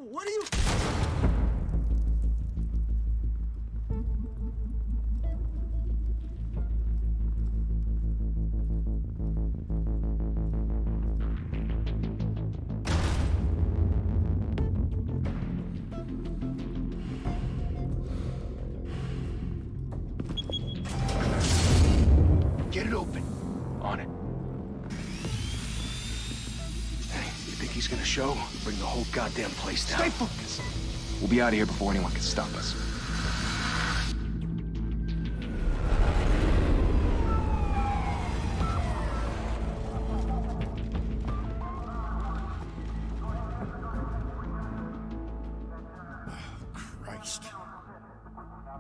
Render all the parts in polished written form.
What are you... Get it open. On it. Hey, you think he's gonna show? Bring the whole goddamn place down. Stay focused! We'll be out of here before anyone can stop us. Christ.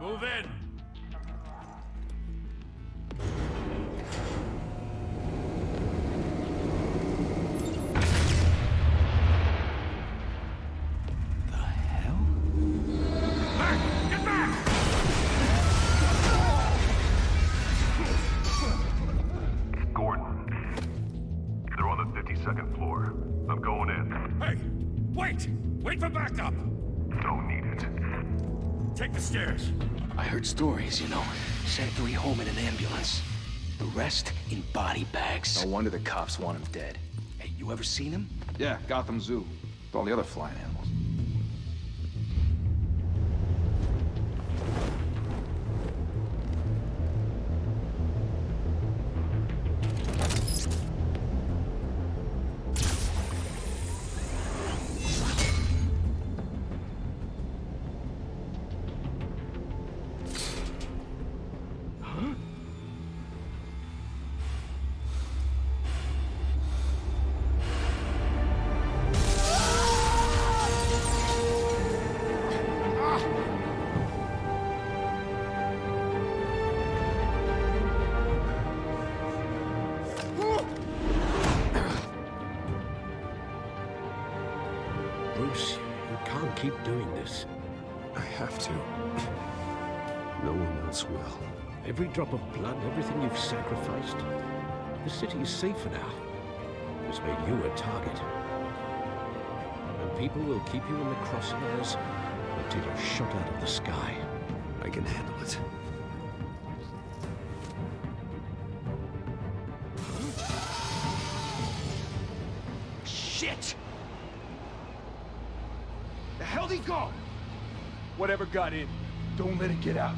Move in! Wait for backup! Don't need it. Take the stairs. I heard stories, you know. Sent 3 home in an ambulance. The rest in body bags. No wonder the cops want him dead. Hey, you ever seen him? Yeah, Gotham Zoo. With all the other flying animals. Bruce, you can't keep doing this. I have to. No one else will. Every drop of blood, everything you've sacrificed. The city is safer now. It's made you a target. And people will keep you in the crosshairs until you're shot out of the sky. I can handle it. Shit! The hell'd he go? Whatever got in, don't let it get out.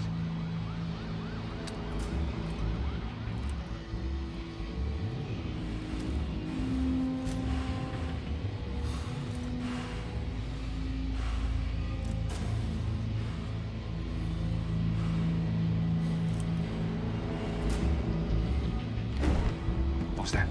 What was that?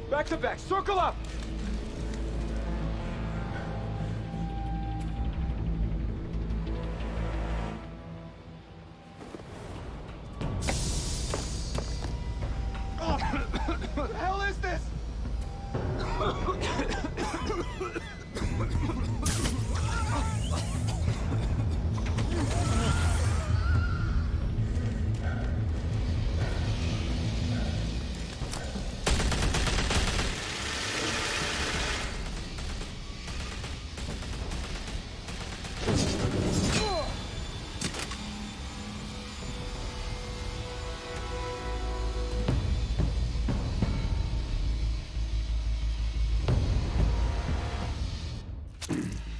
Back to back, circle up! What the hell is this?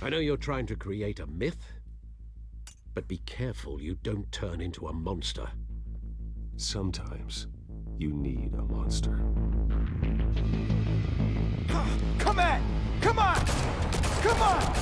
I know you're trying to create a myth, but be careful you don't turn into a monster. Sometimes you need a monster. Come on! Come on! Come on!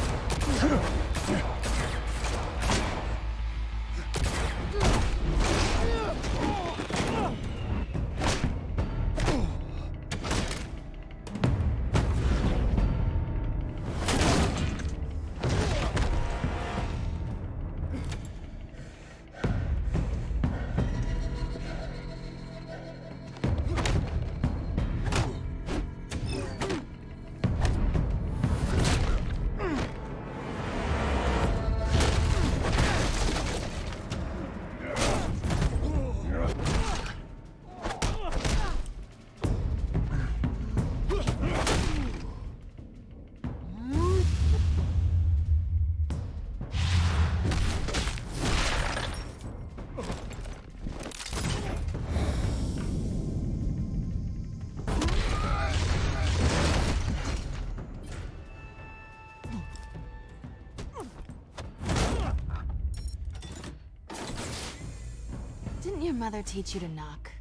your mother teach you to knock?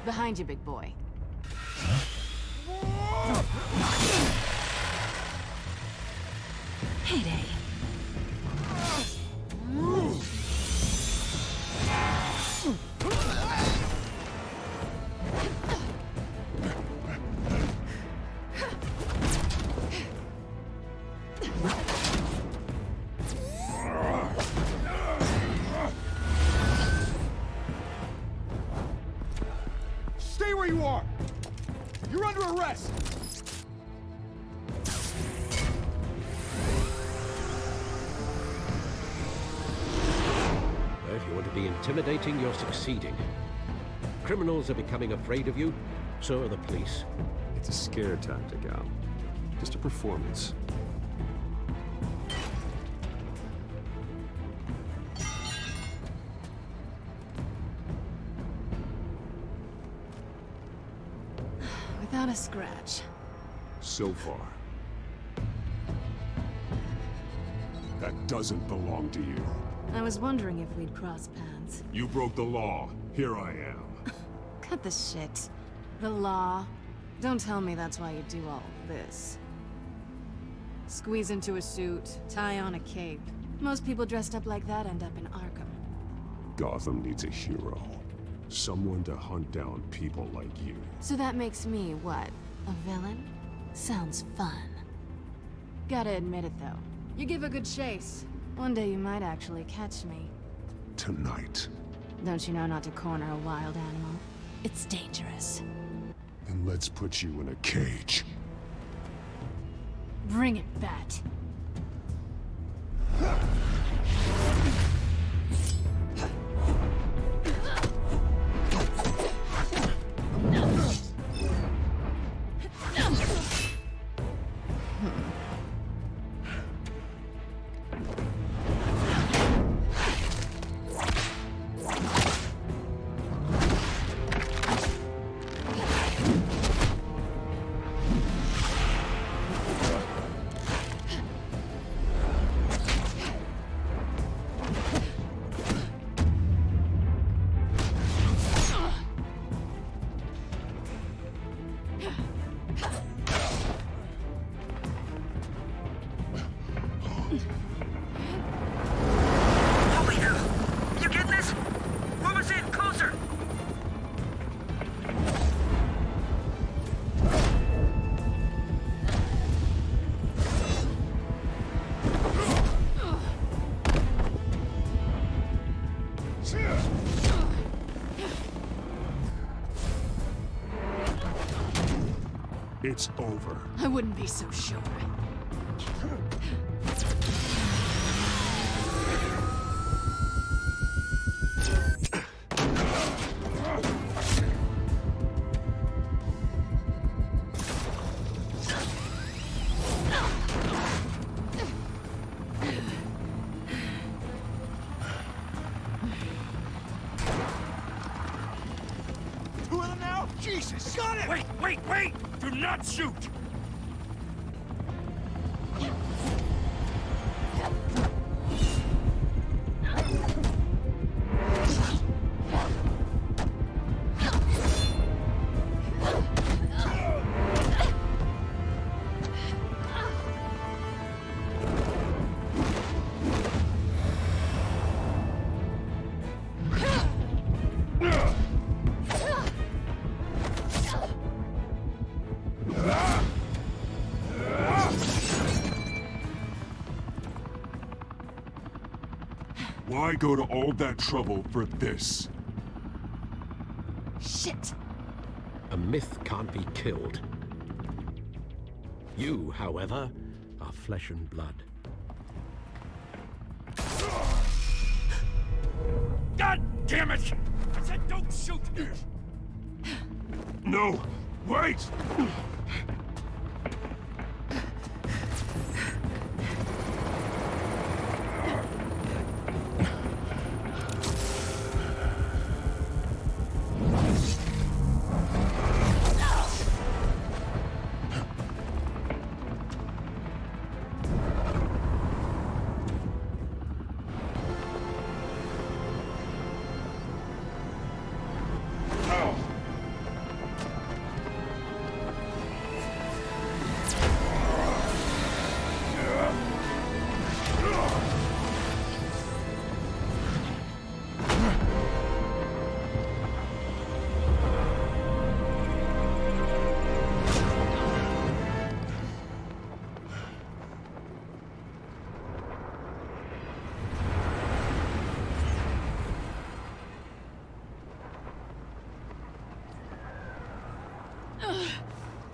Behind you, big boy. Heyday. Stay where you are! You're under arrest! If you want to be intimidating, you're succeeding. Criminals are becoming afraid of you, so are the police. It's a scare tactic, Al. Just a performance. Without a scratch. So far. That doesn't belong to you. I was wondering if we'd cross paths. You broke the law. Here I am. Cut the shit. The law. Don't tell me that's why you do all this. Squeeze into a suit, tie on a cape. Most people dressed up like that end up in Arkham. Gotham needs a hero. Someone to hunt down people like you. So that makes me, what, a villain? Sounds fun. Gotta admit it, though. You give a good chase. One day you might actually catch me. Tonight. Don't you know not to corner a wild animal? It's dangerous. Then let's put you in a cage. Bring it, Bat. It's over. I wouldn't be so sure. Two of them now? Jesus! Got it! Wait, wait, wait! Do not shoot! Why go to all that trouble for this? Shit! A myth can't be killed. You, however, are flesh and blood. God damn it! I said don't shoot! No! Wait!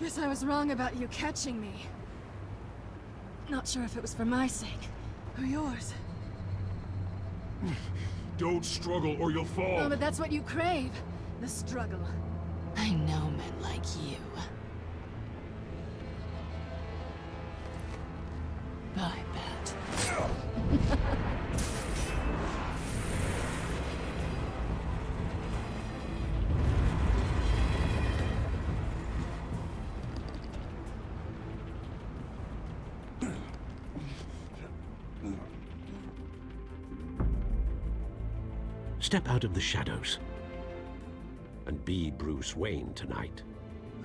Guess I was wrong about you catching me. Not sure if it was for my sake, or yours. Don't struggle or you'll fall. Oh, but that's what you crave. The struggle. I know men like you. I bet. Step out of the shadows and be Bruce Wayne tonight.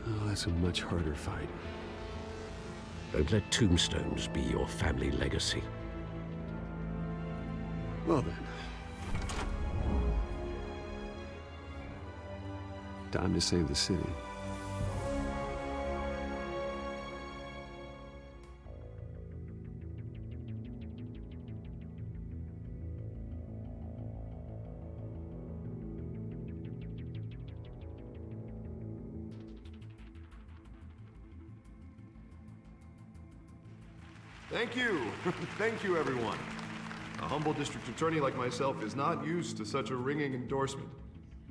Oh, that's a much harder fight. Don't let tombstones be your family legacy. Well then. Time to save the city. Thank you. Thank you, everyone. A humble district attorney like myself is not used to such a ringing endorsement.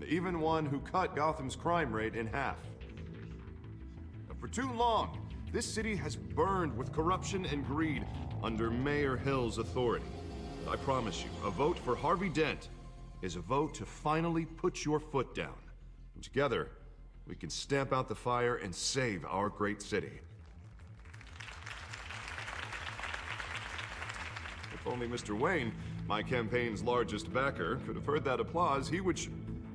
Even one who cut Gotham's crime rate in half. For too long, this city has burned with corruption and greed under Mayor Hill's authority. I promise you, a vote for Harvey Dent is a vote to finally put your foot down. And together, we can stamp out the fire and save our great city. If only Mr. Wayne, my campaign's largest backer, could have heard that applause, he would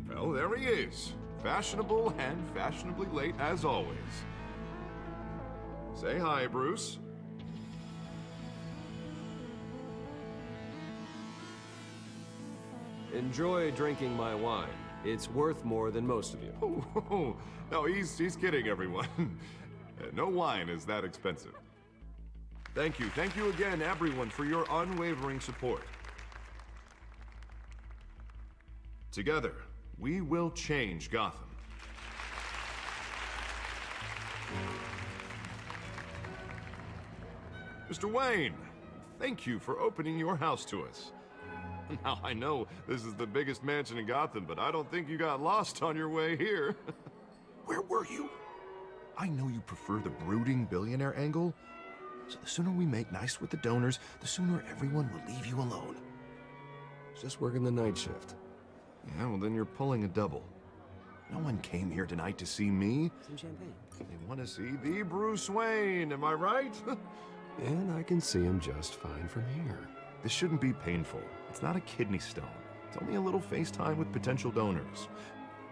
well, there he is. Fashionable and fashionably late as always. Say hi, Bruce. Enjoy drinking my wine. It's worth more than most of you. Oh, no, he's kidding, everyone. No wine is that expensive. Thank you again, everyone, for your unwavering support. Together, we will change Gotham. Mr. Wayne, thank you for opening your house to us. Now, I know this is the biggest mansion in Gotham, but I don't think you got lost on your way here. Where were you? I know you prefer the brooding billionaire angle, so the sooner we make nice with the donors, the sooner everyone will leave you alone. Just working the night shift. Yeah, well then you're pulling a double. No one came here tonight to see me. Some champagne. They want to see the Bruce Wayne, am I right? And I can see him just fine from here. This shouldn't be painful. It's not a kidney stone. It's only a little FaceTime with potential donors.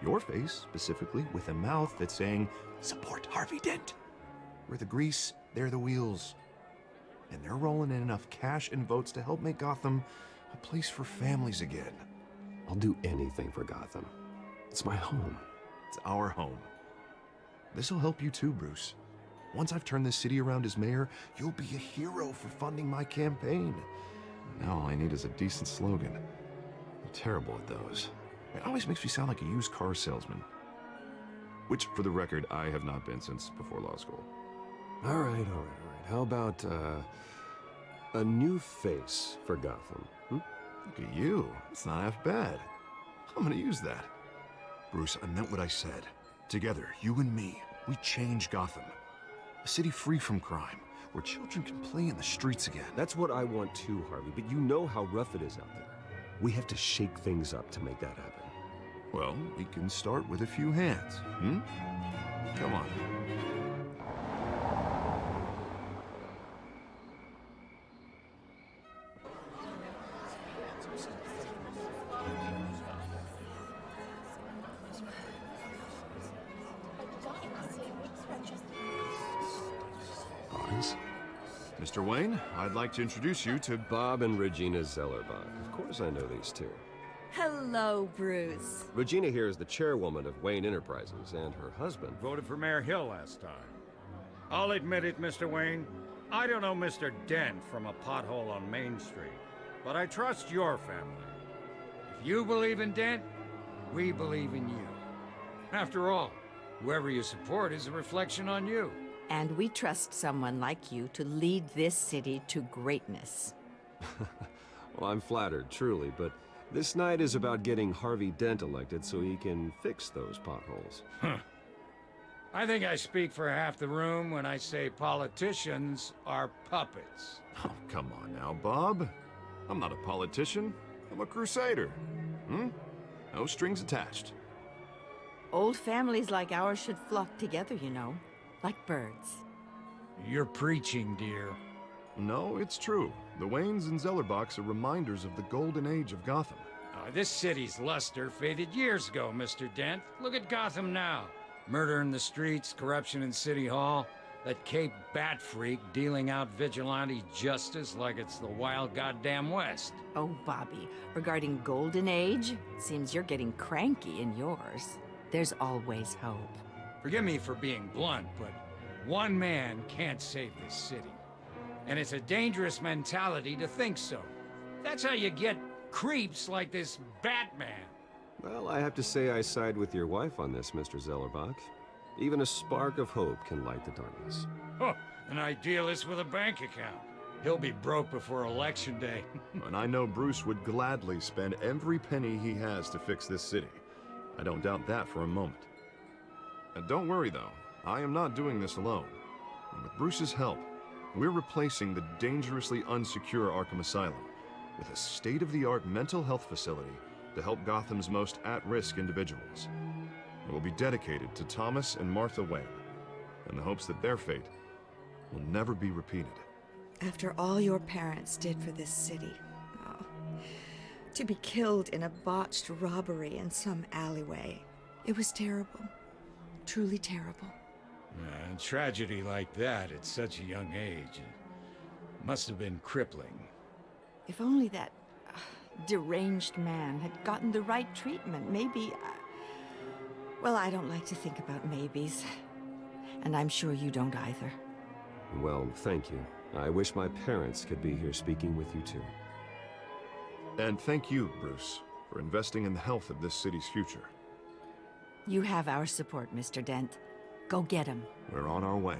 Your face, specifically, with a mouth that's saying, support Harvey Dent. We're the grease, they're the wheels. And they're rolling in enough cash and votes to help make Gotham a place for families again. I'll do anything for Gotham. It's my home. It's our home. This'll help you too, Bruce. Once I've turned this city around as mayor, you'll be a hero for funding my campaign. Now all I need is a decent slogan. I'm terrible at those. It always makes me sound like a used car salesman. Which, for the record, I have not been since before law school. All right. How about, a new face for Gotham? Look at you. It's not half bad. I'm gonna use that. Bruce, I meant what I said. Together, you and me, we change Gotham. A city free from crime, where children can play in the streets again. That's what I want too, Harvey, but you know how rough it is out there. We have to shake things up to make that happen. Well, we can start with a few hands, Come on. Mr. Wayne, I'd like to introduce you to Bob and Regina Zellerbach. Of course I know these two. Hello, Bruce. Regina here is the chairwoman of Wayne Enterprises, and her husband... Voted for Mayor Hill last time. I'll admit it, Mr. Wayne. I don't know Mr. Dent from a pothole on Main Street, but I trust your family. If you believe in Dent, we believe in you. After all, Whoever you support is a reflection on you. And we trust someone like you to lead this city to greatness. Well, I'm flattered, truly, but this night is about getting Harvey Dent elected so he can fix those potholes. I think I speak for half the room when I say politicians are puppets. Oh, come on now, Bob. I'm not a politician. I'm a crusader. No strings attached. Old families like ours should flock together, you know, like birds. You're preaching, dear. No, it's true. The Waynes and Zellerbachs are reminders of the golden age of Gotham. This city's luster faded years ago, Mr. Dent. Look at Gotham now. Murder in the streets, corruption in City Hall, that Cape Bat freak dealing out vigilante justice like it's the wild goddamn West. Oh, Bobby, regarding Golden Age, seems you're getting cranky in yours. There's always hope. Forgive me for being blunt, but one man can't save this city. And it's a dangerous mentality to think so. That's how you get creeps like this Batman. Well, I have to say I side with your wife on this, Mr. Zellerbach. Even a spark of hope can light the darkness. Oh, an idealist with a bank account. He'll be broke before Election Day. And I know Bruce would gladly spend every penny he has to fix this city. I don't doubt that for a moment. And don't worry, though. I am not doing this alone. And with Bruce's help, we're replacing the dangerously unsecure Arkham Asylum with a state-of-the-art mental health facility to help Gotham's most at-risk individuals. It will be dedicated to Thomas and Martha Wayne, in the hopes that their fate will never be repeated. After all your parents did for this city, to be killed in a botched robbery in some alleyway, it was terrible. Truly terrible. A tragedy like that at such a young age must have been crippling. If only that deranged man had gotten the right treatment, maybe... Well, I don't like to think about maybes. And I'm sure you don't either. Well, thank you. I wish my parents could be here speaking with you too. And thank you, Bruce, for investing in the health of this city's future. You have our support, Mr. Dent. Go get him. We're on our way.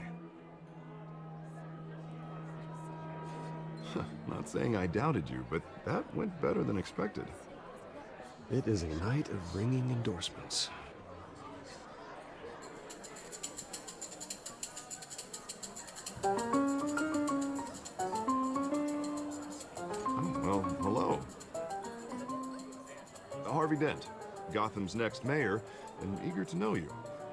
Not saying I doubted you, but that went better than expected. It is a night of ringing endorsements. Well, hello. Harvey Dent, Gotham's next mayor, and eager to know you.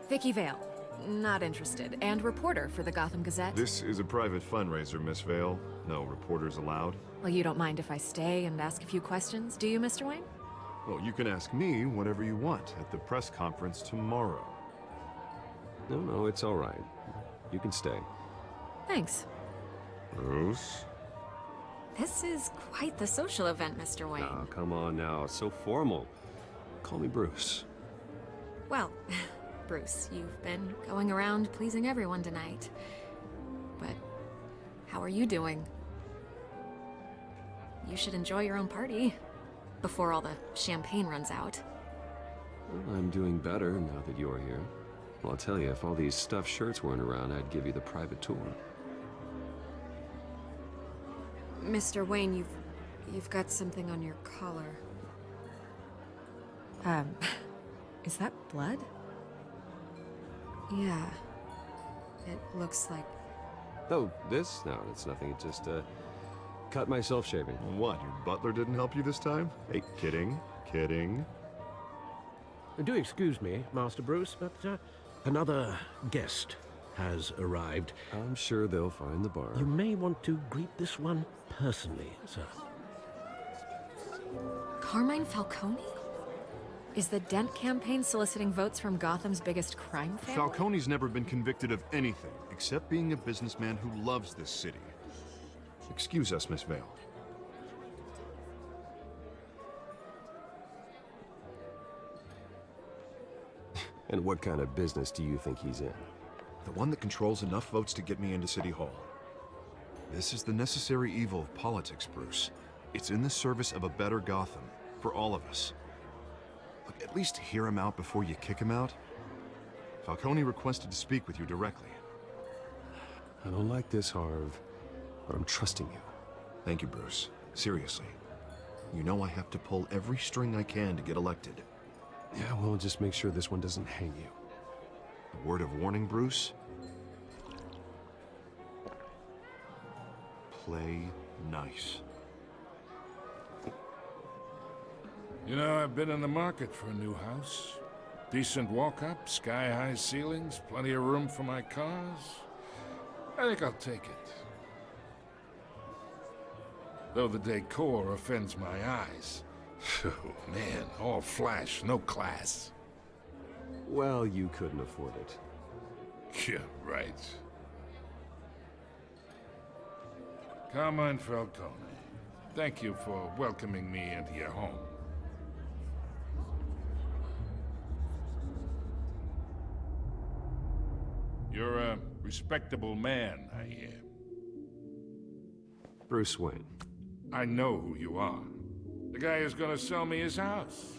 Vicky Vale. Not interested. And reporter for the Gotham Gazette. This is a private fundraiser, Miss Vale. No reporters allowed. Well, you don't mind if I stay and ask a few questions, do you, Mr. Wayne? Well, you can ask me whatever you want at the press conference tomorrow. No, it's all right. You can stay. Thanks. Bruce? This is quite the social event, Mr. Wayne. Oh, come on now. It's so formal. Call me Bruce. Well, Bruce, you've been going around pleasing everyone tonight. But how are you doing? You should enjoy your own party before all the champagne runs out. Well, I'm doing better now that you're here. Well, I'll tell you, if all these stuffed shirts weren't around, I'd give you the private tour. Mr. Wayne, you've got something on your collar. Is that blood? Yeah. It looks like... Oh, this? No, it's nothing. It just, cut myself shaving. What, your butler didn't help you this time? Hey, kidding. Do excuse me, Master Bruce, but another guest has arrived. I'm sure they'll find the bar. You may want to greet this one personally, sir. Carmine Falcone? Is the Dent campaign soliciting votes from Gotham's biggest crime family? Falcone's never been convicted of anything except being a businessman who loves this city. Excuse us, Miss Vale. And what kind of business do you think he's in? The one that controls enough votes to get me into City Hall. This is the necessary evil of politics, Bruce. It's in the service of a better Gotham, for all of us. Look, at least hear him out before you kick him out. Falcone requested to speak with you directly. I don't like this, Harv, but I'm trusting you. Thank you, Bruce. Seriously. You know I have to pull every string I can to get elected. Yeah, well, just make sure this one doesn't hang you. A word of warning, Bruce? Play nice. You know, I've been in the market for a new house. Decent walk-up, sky-high ceilings, plenty of room for my cars. I think I'll take it. Though the decor offends my eyes. Oh, man, all flash, no class. Well, you couldn't afford it. Yeah, right. Carmine Falcone, thank you for welcoming me into your home. You're a respectable man, I hear. Bruce Wayne. I know who you are. The guy who's gonna sell me his house.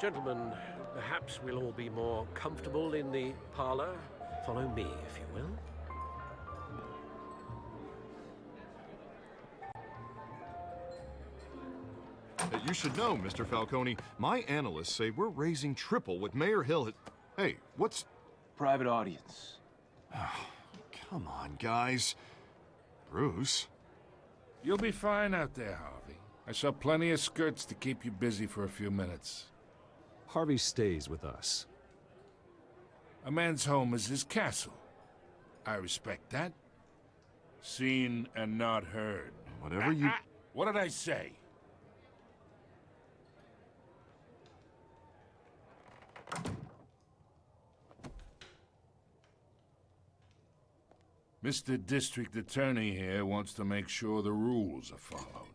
Gentlemen, perhaps we'll all be more comfortable in the parlor. Follow me, if you will. You should know, Mr. Falcone, my analysts say we're raising triple what Mayor Hill had... Hey, what's... Private audience. Come on, guys. Bruce? You'll be fine out there, Harvey. I saw plenty of skirts to keep you busy for a few minutes. Harvey stays with us. A man's home is his castle. I respect that. Seen and not heard. Whatever you... What did I say? Mr. District Attorney here wants to make sure the rules are followed.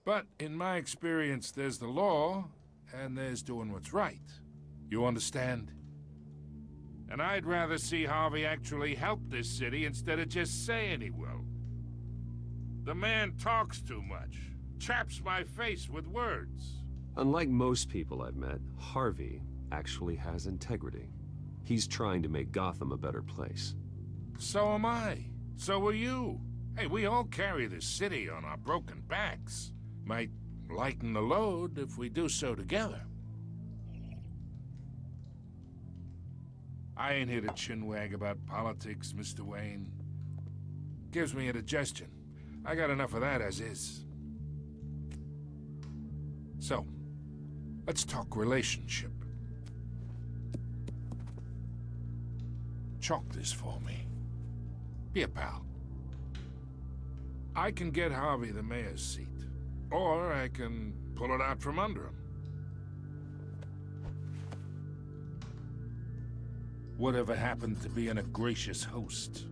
But in my experience, there's the law, and there's doing what's right. You understand? And I'd rather see Harvey actually help this city instead of just saying he will. The man talks too much, chaps my face with words. Unlike most people I've met, Harvey actually has integrity. He's trying to make Gotham a better place. So am I. So are you. Hey, we all carry this city on our broken backs. Might lighten the load if we do so together. I ain't here to chinwag about politics, Mr. Wayne. Gives me indigestion. I got enough of that as is. So, let's talk relationship. Chalk this for me. Be a pal. I can get Harvey the mayor's seat, or I can pull it out from under him. Whatever happened to being a gracious host?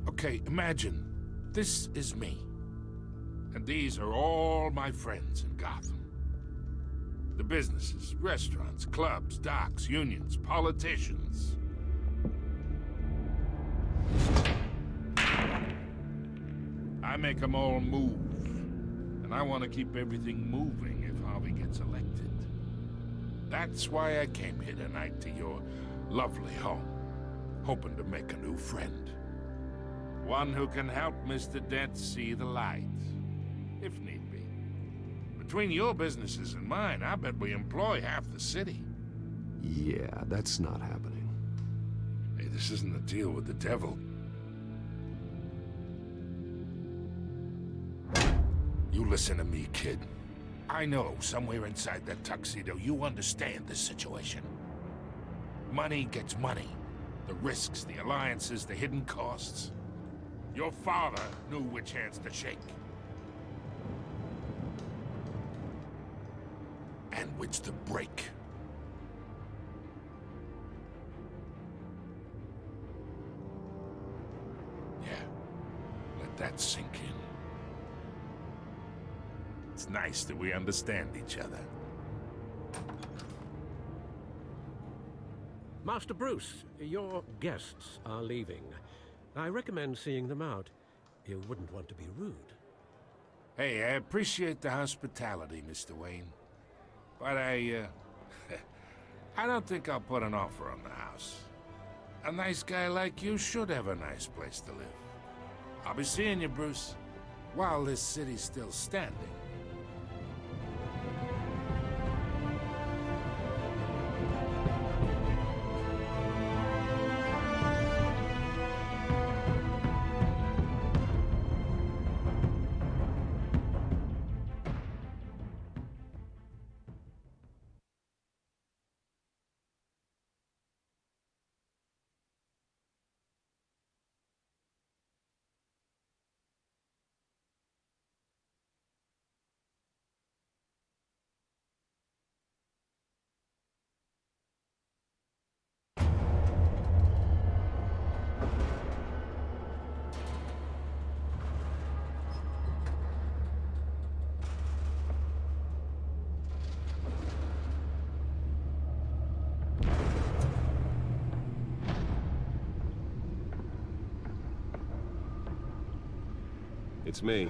Okay, imagine this is me, and these are all my friends in Gotham. The businesses, restaurants, clubs, docks, unions, politicians. I make them all move. And I want to keep everything moving if Harvey gets elected. That's why I came here tonight to your lovely home, hoping to make a new friend. One who can help Mr. Dent see the light, if need be. Between your businesses and mine, I bet we employ half the city. Yeah, that's not happening. Hey, this isn't a deal with the devil. You listen to me, kid. I know somewhere inside that tuxedo you understand this situation. Money gets money. The risks, the alliances, the hidden costs. Your father knew which hands to shake. And which to break. Yeah, let that sink in. It's nice that we understand each other. Master Bruce, your guests are leaving. I recommend seeing them out. You wouldn't want to be rude. Hey, I appreciate the hospitality, Mr. Wayne. But I don't think I'll put an offer on the house. A nice guy like you should have a nice place to live. I'll be seeing you, Bruce, while this city's still standing. It's me.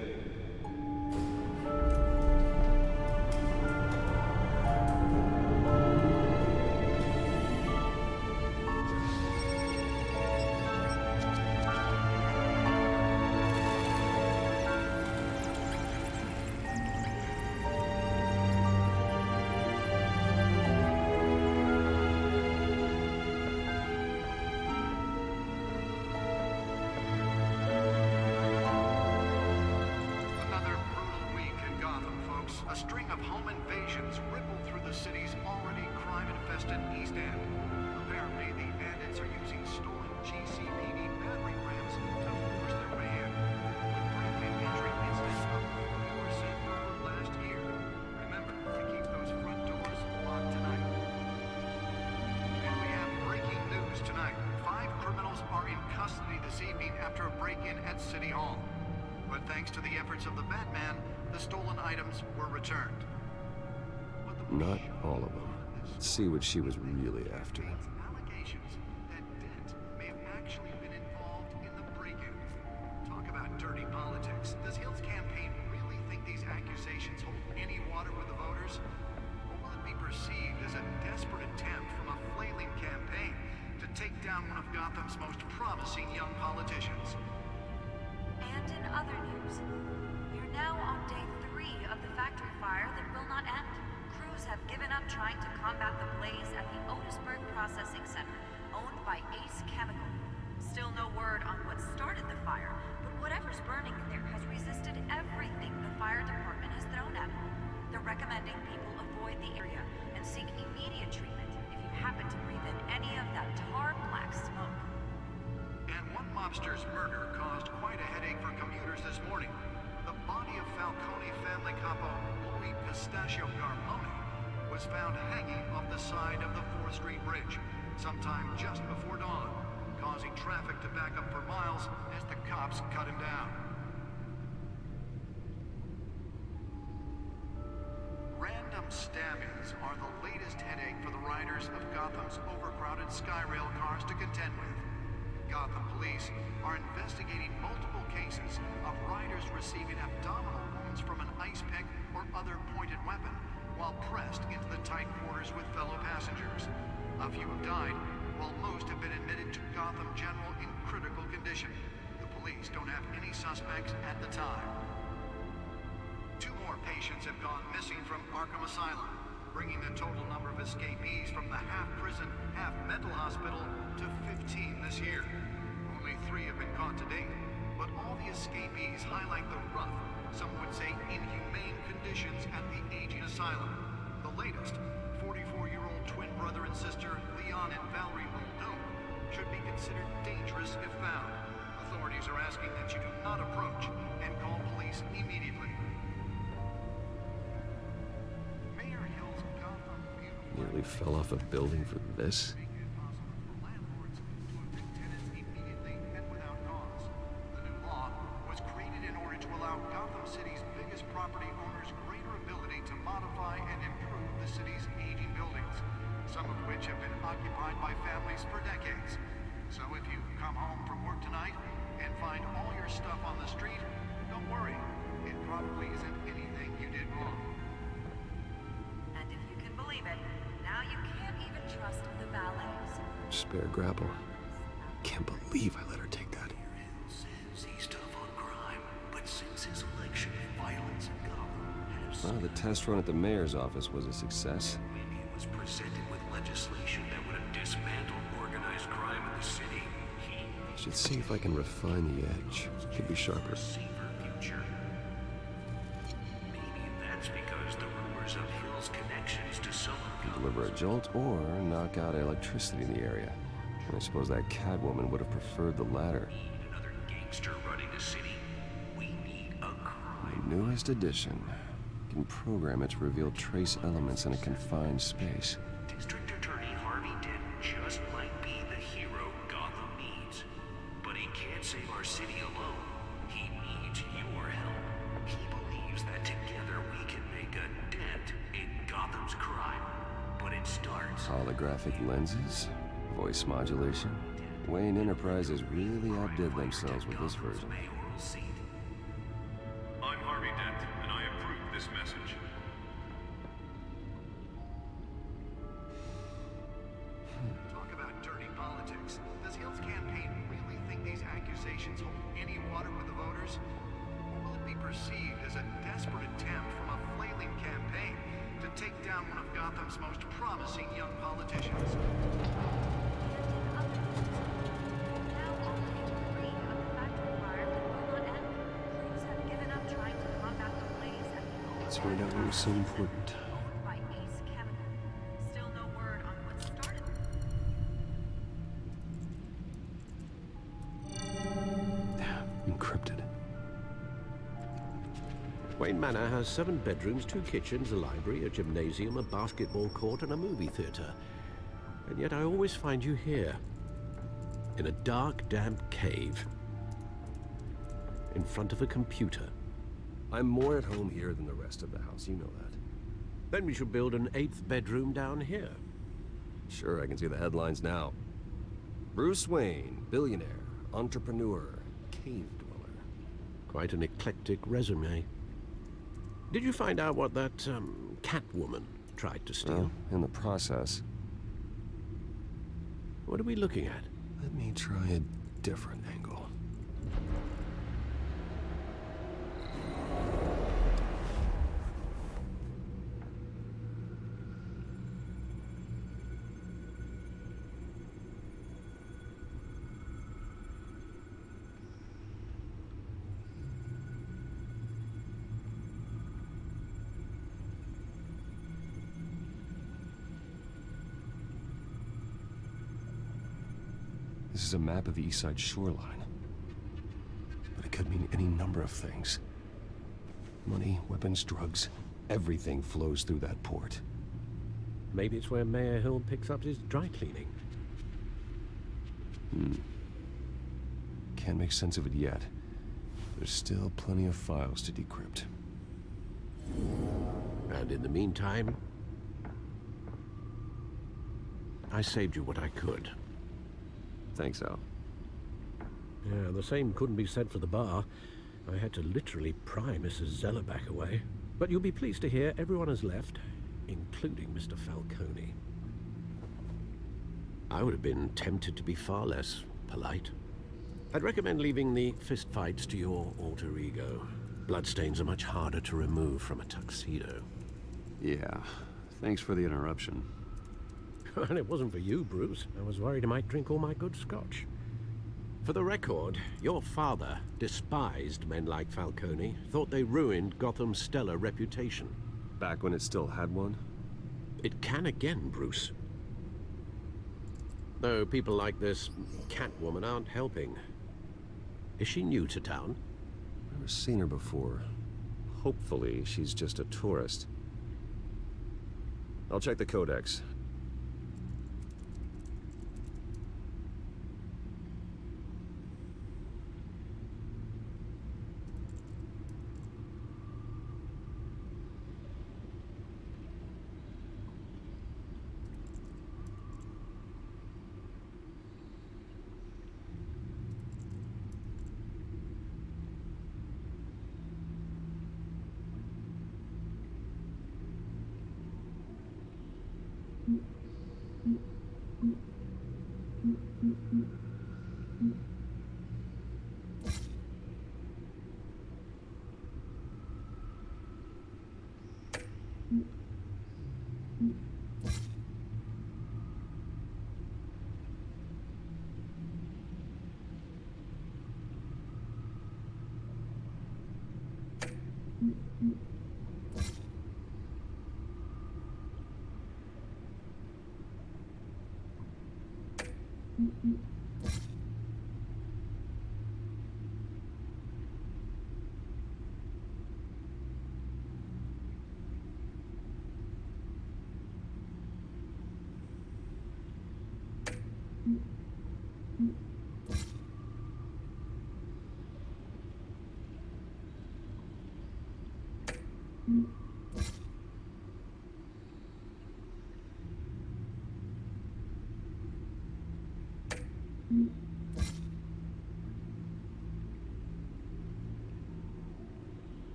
Not all of them. Let's see what she was really after. Allegations that Dent may have actually been involved in the break-in. Talk about dirty politics. Does Hill's campaign really think these accusations hold any water with the voters? Or will it be perceived as a desperate attempt from a flailing campaign to take down one of Gotham's most promising young politicians? And in other news, we're now on day 3 of the factory fire that will not end. Crews have given up trying to combat the blaze at the Otisburg Processing Center, owned by Ace Chemical. Still no word on what started the fire, but whatever's burning in there has resisted everything the fire department has thrown at it. They're recommending people avoid the area and seek immediate treatment if you happen to breathe in any of that tar-black smoke. And one mobster's murder caused quite a headache for commuters this morning. The body of Falcone family capo Louis Pistachio Garmone was found hanging off the side of the 4th Street Bridge sometime just before dawn, causing traffic to back up for miles as the cops cut him down. Random stabbings are the latest headache for the riders of Gotham's overcrowded Skyrail cars to contend with. Gotham police are investigating multiple cases of riders receiving abdominal wounds from an ice pick or other pointed weapon while pressed into the tight quarters with fellow passengers. A few have died, while most have been admitted to Gotham General in critical condition. The police don't have any suspects at the time. 2 more patients have gone missing from Arkham Asylum, bringing the total number of escapees from the half-prison, half-mental hospital to 15 this year. Only 3 have been caught to date, but all the escapees highlight the rough, some would say inhumane conditions at the aging asylum. The latest, 44-year-old twin brother and sister Leon and Valerie Muldoon, should be considered dangerous if found. Authorities are asking that you do not approach and call police immediately. Mayor Hill's Gotham Nearly fell off a building for this? believe it, now you can't even trust the valets. Spare grapple. Can't believe I let her take that. He's tough on crime, but since his election, violence in Gotham has... Well, the test run at the mayor's office was a success. He was presented with legislation that would have dismantled organized crime in the city. Should see if I can refine the edge. Could be sharper. Future. Maybe that's because the rumors of Hill's connections to some of Deliver a jolt or knock out electricity in the area. And I suppose that Catwoman would have preferred the latter. Another gangster running the city. We need a crime. The newest edition. Can program it to reveal trace elements in a confined space. District Attorney Harvey Dent just might be the hero Gotham needs. But he can't save our city alone. He needs your help. He believes that together we can make a dent in Gotham's crime. But it starts... Holographic lenses? Voice modulation? Wayne Enterprises really outdid themselves with this version. I'm Harvey Dent, and I approve this message. Talk about dirty politics. Does Hill's campaign really think these accusations hold any water with the voters? Or will it be perceived as a desperate attempt from a flailing campaign to take down one of Gotham's most promising young politicians? Let's find out what was so important. Still no word on what started. Encrypted. Wayne Manor has 7 bedrooms, 2 kitchens, a library, a gymnasium, a basketball court, and a movie theater. And yet I always find you here. In a dark, damp cave. In front of a computer. I'm more at home here than the rest of the house, you know that. Then we should build an 8th bedroom down here. Sure, I can see the headlines now. Bruce Wayne, billionaire, entrepreneur, cave dweller. Quite an eclectic resume. Did you find out what that, Catwoman tried to steal? In the process. What are we looking at? Let me try a different angle. This is a map of the East Side shoreline. But it could mean any number of things. Money, weapons, drugs, everything flows through that port. Maybe it's where Mayor Hill picks up his dry cleaning. Can't make sense of it yet. There's still plenty of files to decrypt. And in the meantime, I saved you what I could. Thanks, Al. Yeah, the same couldn't be said for the bar. I had to literally pry Mrs. Zellerback away. But you'll be pleased to hear everyone has left, including Mr. Falcone. I would have been tempted to be far less polite. I'd recommend leaving the fistfights to your alter ego. Bloodstains are much harder to remove from a tuxedo. Yeah, thanks for the interruption. And it wasn't for you, Bruce. I was worried I might drink all my good scotch. For the record, your father despised men like Falcone, thought they ruined Gotham's stellar reputation. Back when it still had one? It can again, Bruce. Though people like this Catwoman aren't helping. Is she new to town? Never seen her before. Hopefully, she's just a tourist. I'll check the codex.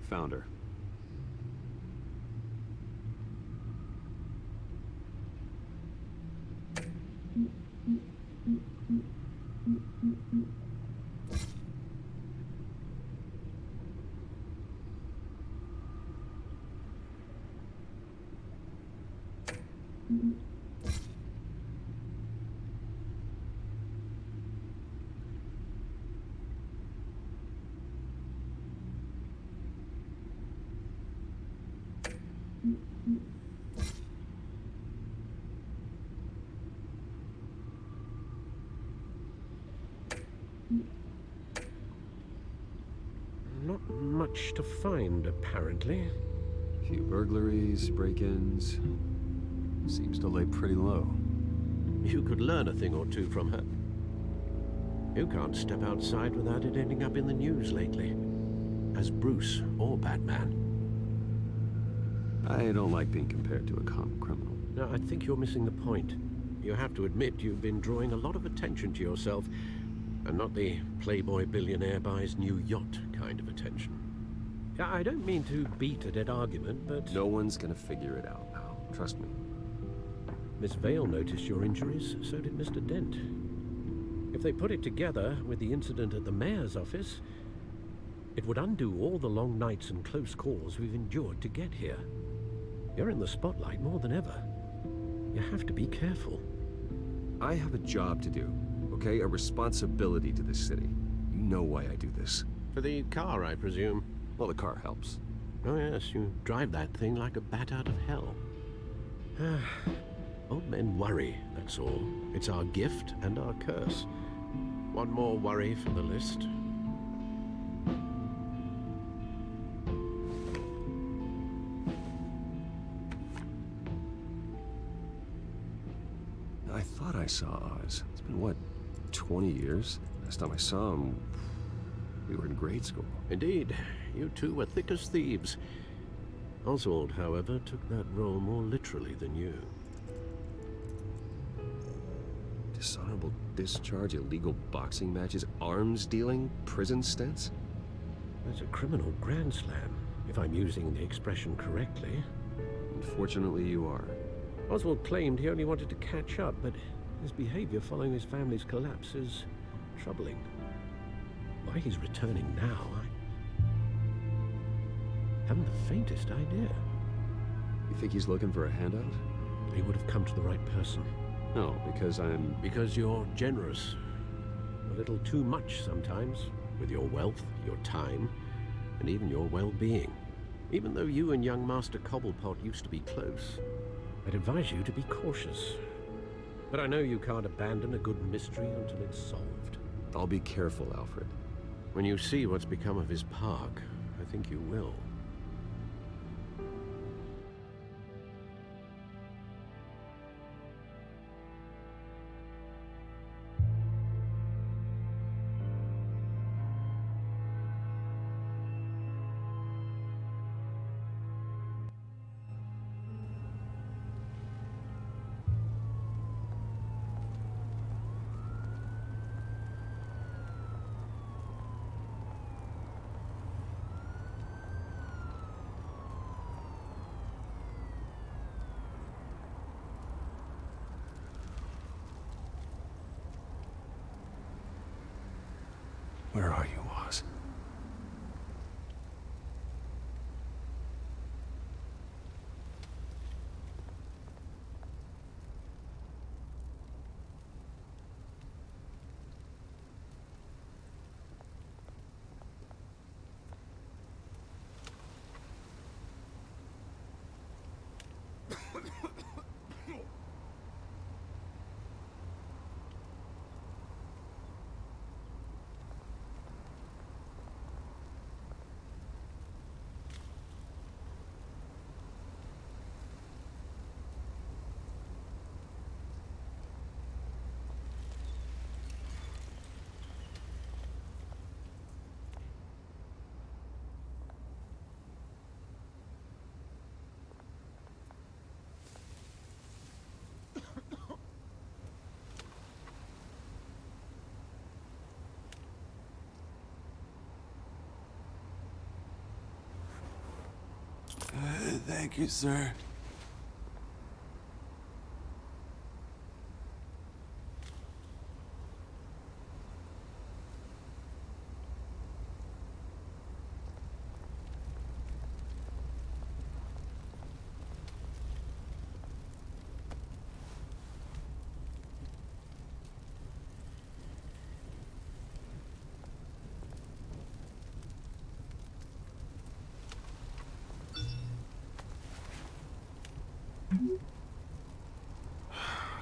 Found her. Not much to find, apparently. Few burglaries, break-ins. Seems to lay pretty low. You could learn a thing or two from her. You can't step outside without it ending up in the news lately. As Bruce or Batman. I don't like being compared to a common criminal. No, I think you're missing the point. You have to admit you've been drawing a lot of attention to yourself, and not the playboy billionaire buys new yacht kind of attention. I don't mean to beat a dead argument, but... No one's gonna figure it out, pal. Trust me. Miss Vale noticed your injuries, so did Mr. Dent. If they put it together with the incident at the mayor's office, it would undo all the long nights and close calls we've endured to get here. You're in the spotlight more than ever. You have to be careful. I have a job to do, okay? A responsibility to this city. You know why I do this. For the car, I presume. Well, the car helps. Oh yes, you drive that thing like a bat out of hell. Old men worry, that's all. It's our gift and our curse. One more worry for the list. I thought I saw Oz. It's been, what, 20 years? Last time I saw him, we were in grade school. Indeed. You two were thick as thieves. Oswald, however, took that role more literally than you. Dishonorable discharge, illegal boxing matches, arms dealing, prison stints? That's a criminal grand slam, if I'm using the expression correctly. Unfortunately, you are. Oswald claimed he only wanted to catch up, but his behavior following his family's collapse is troubling. Why he's returning now, I haven't the faintest idea. You think he's looking for a handout? He would have come to the right person. No, because I'm... Because you're generous. A little too much sometimes, with your wealth, your time, and even your well-being. Even though you and young Master Cobblepot used to be close, I'd advise you to be cautious. But I know you can't abandon a good mystery until it's solved. I'll be careful, Alfred. When you see what's become of his park, I think you will. Where are you, Oz? Thank you, sir.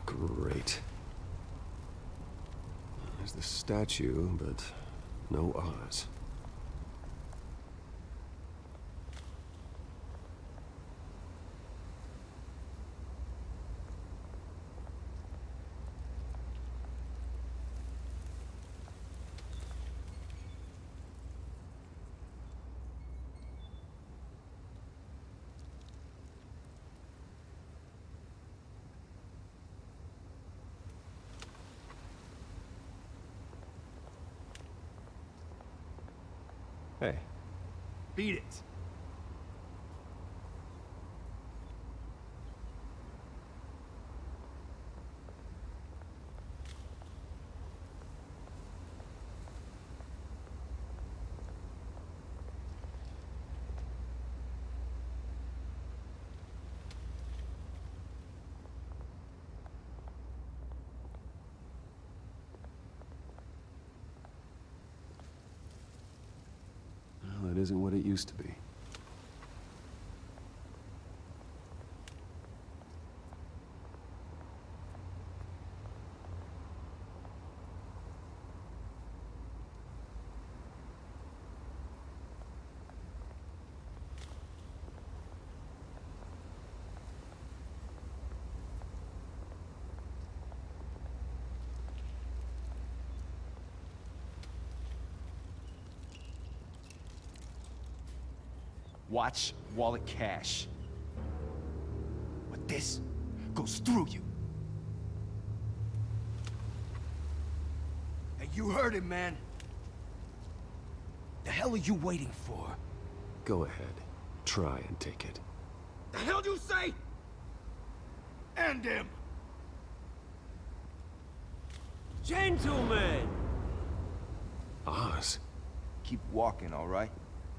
Great. There's the statue, but no Oz. Hey. Beat it. Well, it isn't what it used to be. Watch, wallet, cash. But this goes through you. Hey, you heard him, man. The hell are you waiting for? Go ahead. Try and take it. The hell do you say? End him! Gentlemen! Oz? Keep walking, all right?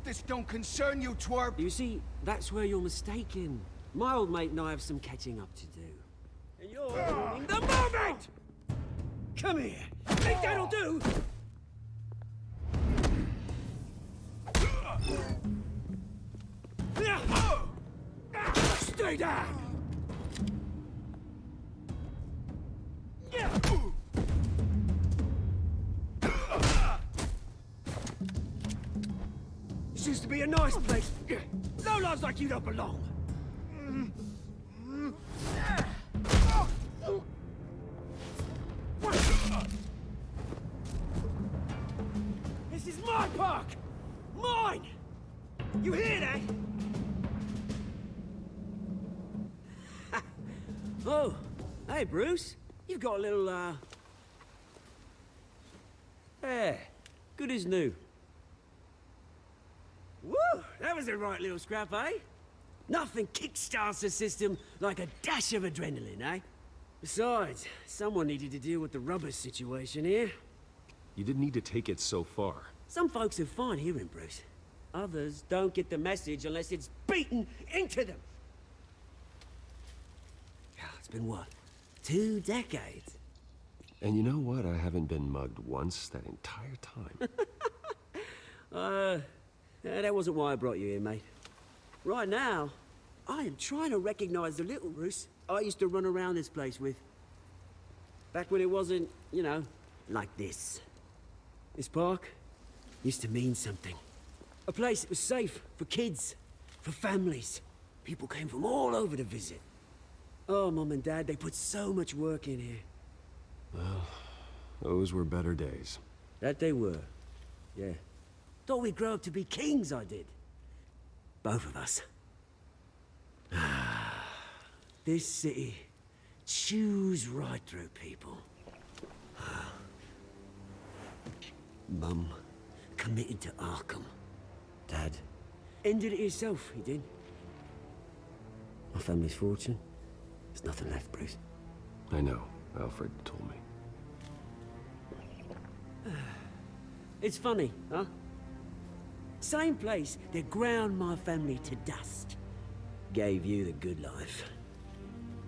This don't concern you, twerp! You see, that's where you're mistaken. My old mate and I have some catching up to do. And you're ruining the moment! Come here! Think that'll do? Stay down! This used to be a nice place. No lives like you don't belong. This is my park! Mine! You hear that? Oh, hey, Bruce. You've got a little, hair. Good as new. Woo! That was a right little scrap, eh? Nothing kickstarts the system like a dash of adrenaline, eh? Besides, someone needed to deal with the rubber situation here. You didn't need to take it so far. Some folks are fine hearing, Bruce. Others don't get the message unless it's beaten into them. It's been what? 2 decades? And you know what? I haven't been mugged once that entire time. That wasn't why I brought you here, mate. Right now, I am trying to recognize the little Bruce I used to run around this place with. Back when it wasn't, you know, like this. This park used to mean something. A place that was safe for kids, for families. People came from all over to visit. Oh, Mum and Dad, they put so much work in here. Well, those were better days. That they were, yeah. Thought we'd grow up to be kings, I did. Both of us. This city chews right through people. Mum committed to Arkham. Dad ended it himself, he did. My family's fortune, there's nothing left, Bruce. I know. Alfred told me. It's funny, huh? Same place that ground my family to dust gave you the good life.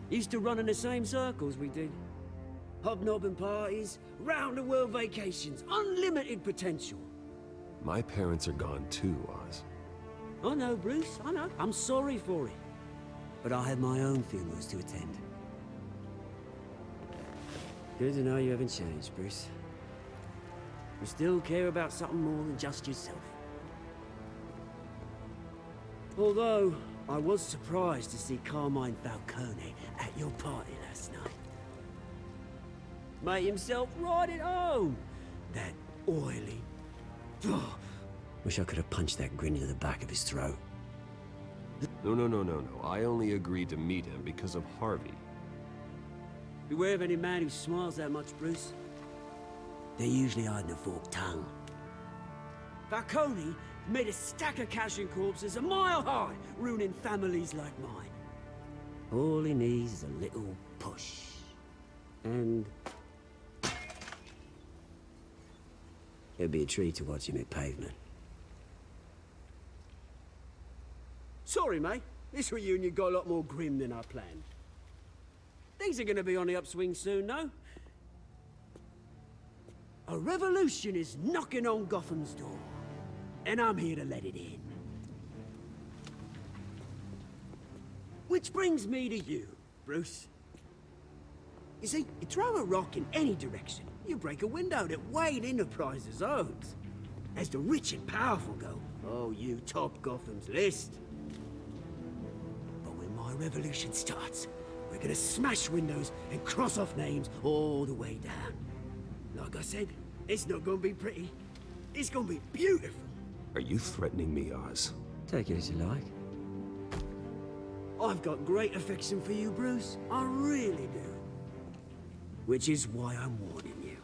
Used to run in the same circles we did. Hobnobbing parties, round-the-world vacations, unlimited potential. My parents are gone too, Oz. I know, Bruce, I know. I'm sorry for it. But I have my own funerals to attend. Good to know you haven't changed, Bruce. You still care about something more than just yourself. Although, I was surprised to see Carmine Falcone at your party last night. Made himself right at home. That oily... Oh, wish I could have punched that grin into the back of his throat. No. I only agreed to meet him because of Harvey. Beware of any man who smiles that much, Bruce. They're usually hiding a forked tongue. Falcone made a stack of cash and corpses a mile high, ruining families like mine. All he needs is a little push. And... it'd be a treat to watch him hit pavement. Sorry, mate. This reunion got a lot more grim than I planned. Things are gonna be on the upswing soon, no? A revolution is knocking on Gotham's door. And I'm here to let it in. Which brings me to you, Bruce. You see, you throw a rock in any direction, you break a window that Wayne Enterprises owns. As the rich and powerful go, oh, you top Gotham's list. But when my revolution starts, we're gonna smash windows and cross off names all the way down. Like I said, it's not gonna be pretty. It's gonna be beautiful. Are you threatening me, Oz? Take it as you like. I've got great affection for you, Bruce. I really do. Which is why I'm warning you.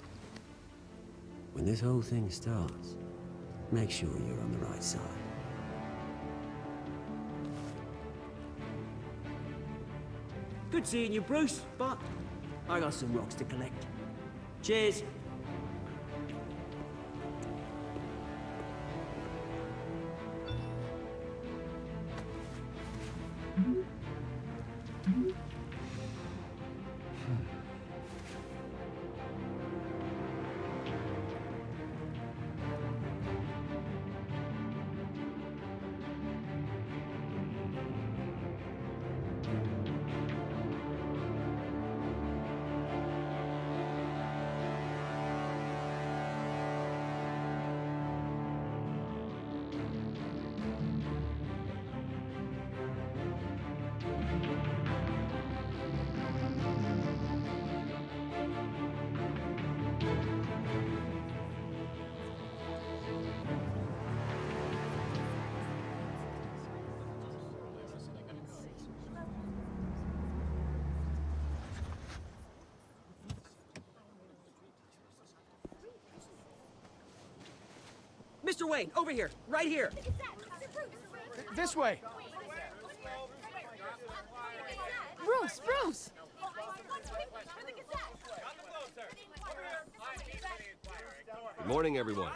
When this whole thing starts, make sure you're on the right side. Good seeing you, Bruce, but I got some rocks to collect. Cheers. Mr. Wayne, over here, right here. This way. Bruce! Good morning, everyone.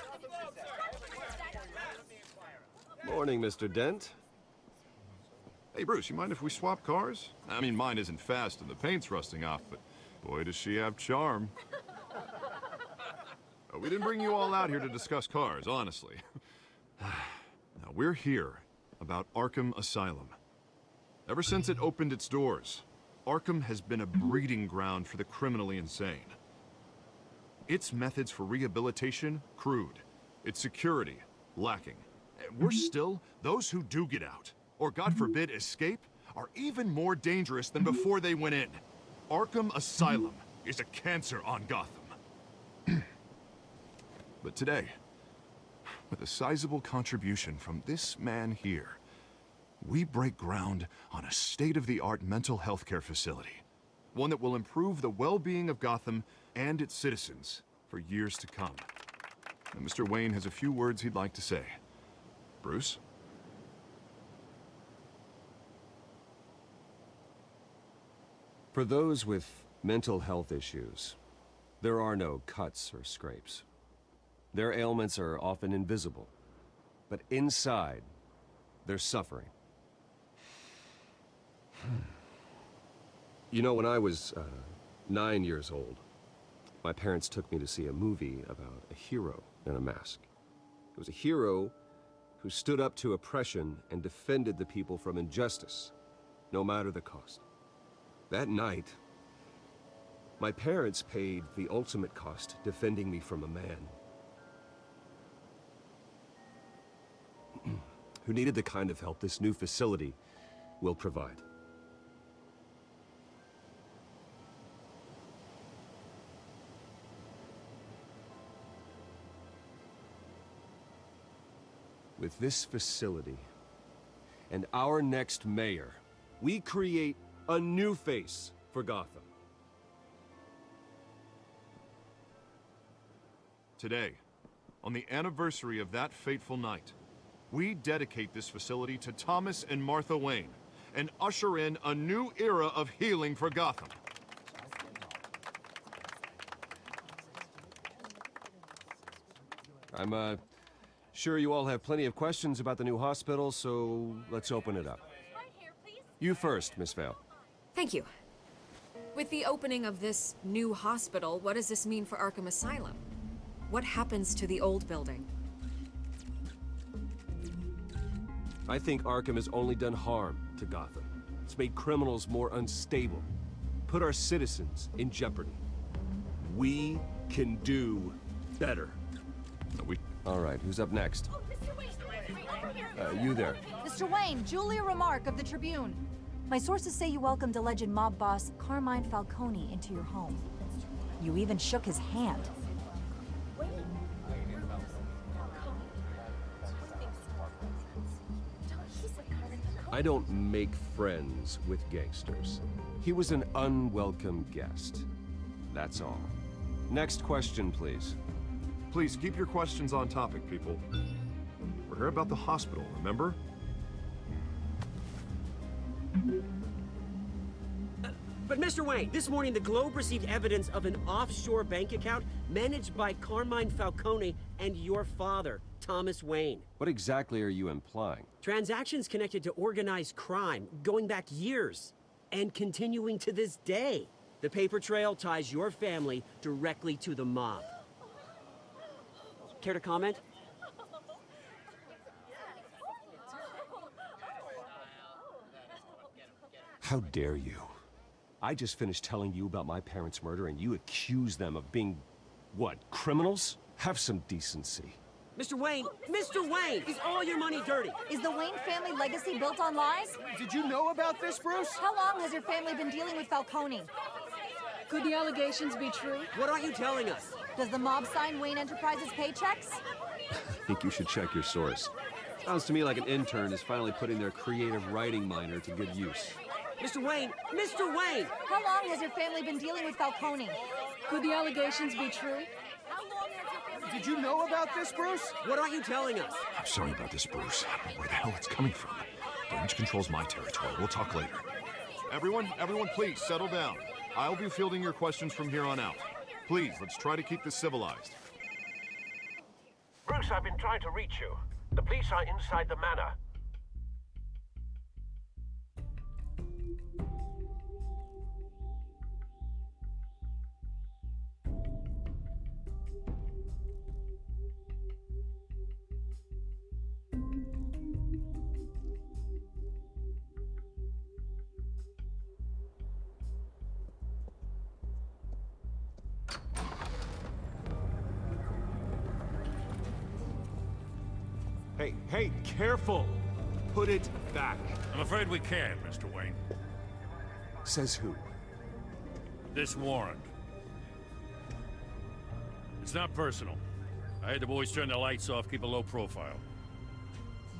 Morning, Mr. Dent. Hey, Bruce, you mind if we swap cars? I mean, mine isn't fast and the paint's rusting off, but boy, does she have charm. We didn't bring you all out here to discuss cars, honestly. Now, we're here about Arkham Asylum. Ever since it opened its doors, Arkham has been a breeding ground for the criminally insane. Its methods for rehabilitation, crude. Its security, lacking. Worse still, those who do get out, or God forbid escape, are even more dangerous than before they went in. Arkham Asylum is a cancer on Gotham. But today, with a sizable contribution from this man here, we break ground on a state-of-the-art mental health care facility. One that will improve the well-being of Gotham and its citizens for years to come. Now, Mr. Wayne has a few words he'd like to say. Bruce? For those with mental health issues, there are no cuts or scrapes. Their ailments are often invisible, but inside, they're suffering. You know, when I was 9 years old, my parents took me to see a movie about a hero in a mask. It was a hero who stood up to oppression and defended the people from injustice, no matter the cost. That night, my parents paid the ultimate cost defending me from a man who needed the kind of help this new facility will provide. With this facility and our next mayor, we create a new face for Gotham. Today, on the anniversary of that fateful night, we dedicate this facility to Thomas and Martha Wayne and usher in a new era of healing for Gotham. I'm sure you all have plenty of questions about the new hospital, so let's open it up. You first, Miss Vale. Thank you. With the opening of this new hospital, what does this mean for Arkham Asylum? What happens to the old building? I think Arkham has only done harm to Gotham. It's made criminals more unstable, put our citizens in jeopardy. We can do better. All right, who's up next? Oh, Mr. Wayne! You there. Mr. Wayne, Julia Remark of the Tribune. My sources say you welcomed alleged mob boss Carmine Falcone into your home. You even shook his hand. I don't make friends with gangsters. He was an unwelcome guest. That's all. Next question, please. Please keep your questions on topic, people. We're here about the hospital, remember? But Mr. Wayne, this morning the Globe received evidence of an offshore bank account managed by Carmine Falcone and your father, Thomas Wayne. What exactly are you implying? Transactions connected to organized crime, going back years, and continuing to this day. The paper trail ties your family directly to the mob. Care to comment? How dare you? I just finished telling you about my parents' murder and you accuse them of being, what, criminals? Have some decency. Mr. Wayne! Mr. Wayne! Is all your money dirty? Is the Wayne family legacy built on lies? Did you know about this, Bruce? How long has your family been dealing with Falcone? Could the allegations be true? What aren't you telling us? Does the mob sign Wayne Enterprises paychecks? I think you should check your source. Sounds to me like an intern is finally putting their creative writing minor to good use. Mr. Wayne! Mr. Wayne! How long has your family been dealing with Falcone? Could the allegations be true? Did you know about this, Bruce? What aren't you telling us? I'm sorry about this, Bruce. I don't know where the hell it's coming from. Damage control's my territory. We'll talk later. Everyone, please, settle down. I'll be fielding your questions from here on out. Please, let's try to keep this civilized. Bruce, I've been trying to reach you. The police are inside the manor. Hey, careful! Put it back. I'm afraid we can't, Mr. Wayne. Says who? This warrant. It's not personal. I had the boys turn the lights off, keep a low profile.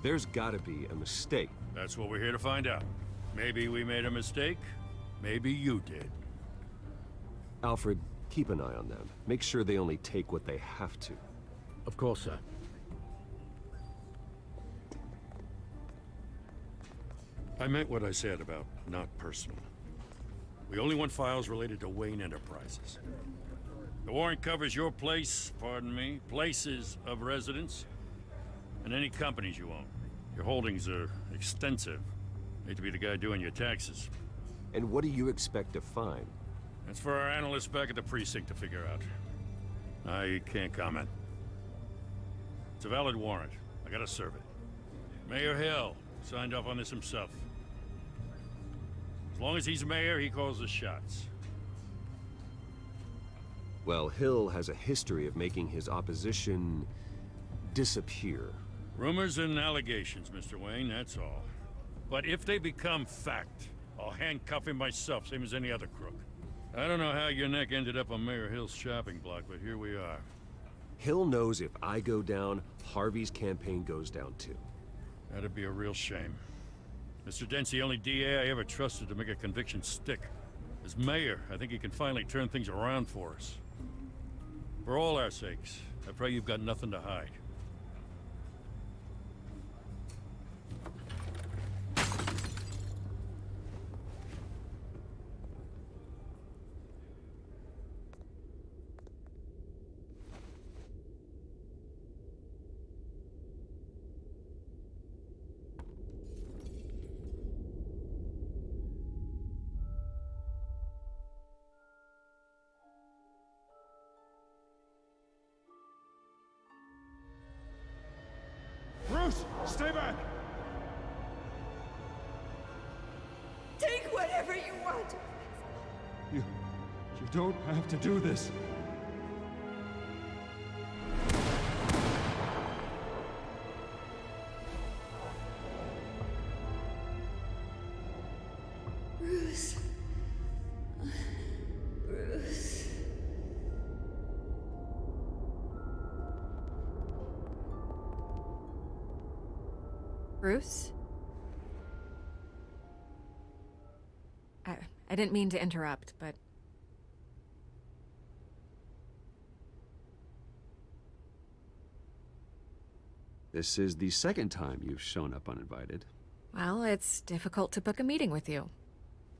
There's gotta be a mistake. That's what we're here to find out. Maybe we made a mistake. Maybe you did. Alfred, keep an eye on them. Make sure they only take what they have to. Of course, sir. I meant what I said about not personal. We only want files related to Wayne Enterprises. The warrant covers your place, pardon me, places of residence, and any companies you own. Your holdings are extensive. Hate to be the guy doing your taxes. And what do you expect to find? That's for our analysts back at the precinct to figure out. I can't comment. It's a valid warrant. I gotta serve it. Mayor Hill signed off on this himself. As long as he's mayor, he calls the shots. Well, Hill has a history of making his opposition disappear. Rumors and allegations, Mr. Wayne, that's all. But if they become fact, I'll handcuff him myself, same as any other crook. I don't know how your neck ended up on Mayor Hill's shopping block, but here we are. Hill knows if I go down, Harvey's campaign goes down too. That'd be a real shame. Mr. Dent's the only DA I ever trusted to make a conviction stick. As mayor, I think he can finally turn things around for us. For all our sakes, I pray you've got nothing to hide. Bruce, stay back! Take whatever you want. You don't have to do this. Bruce. Bruce. Bruce? I didn't mean to interrupt, but... This is the second time you've shown up uninvited. Well, it's difficult to book a meeting with you.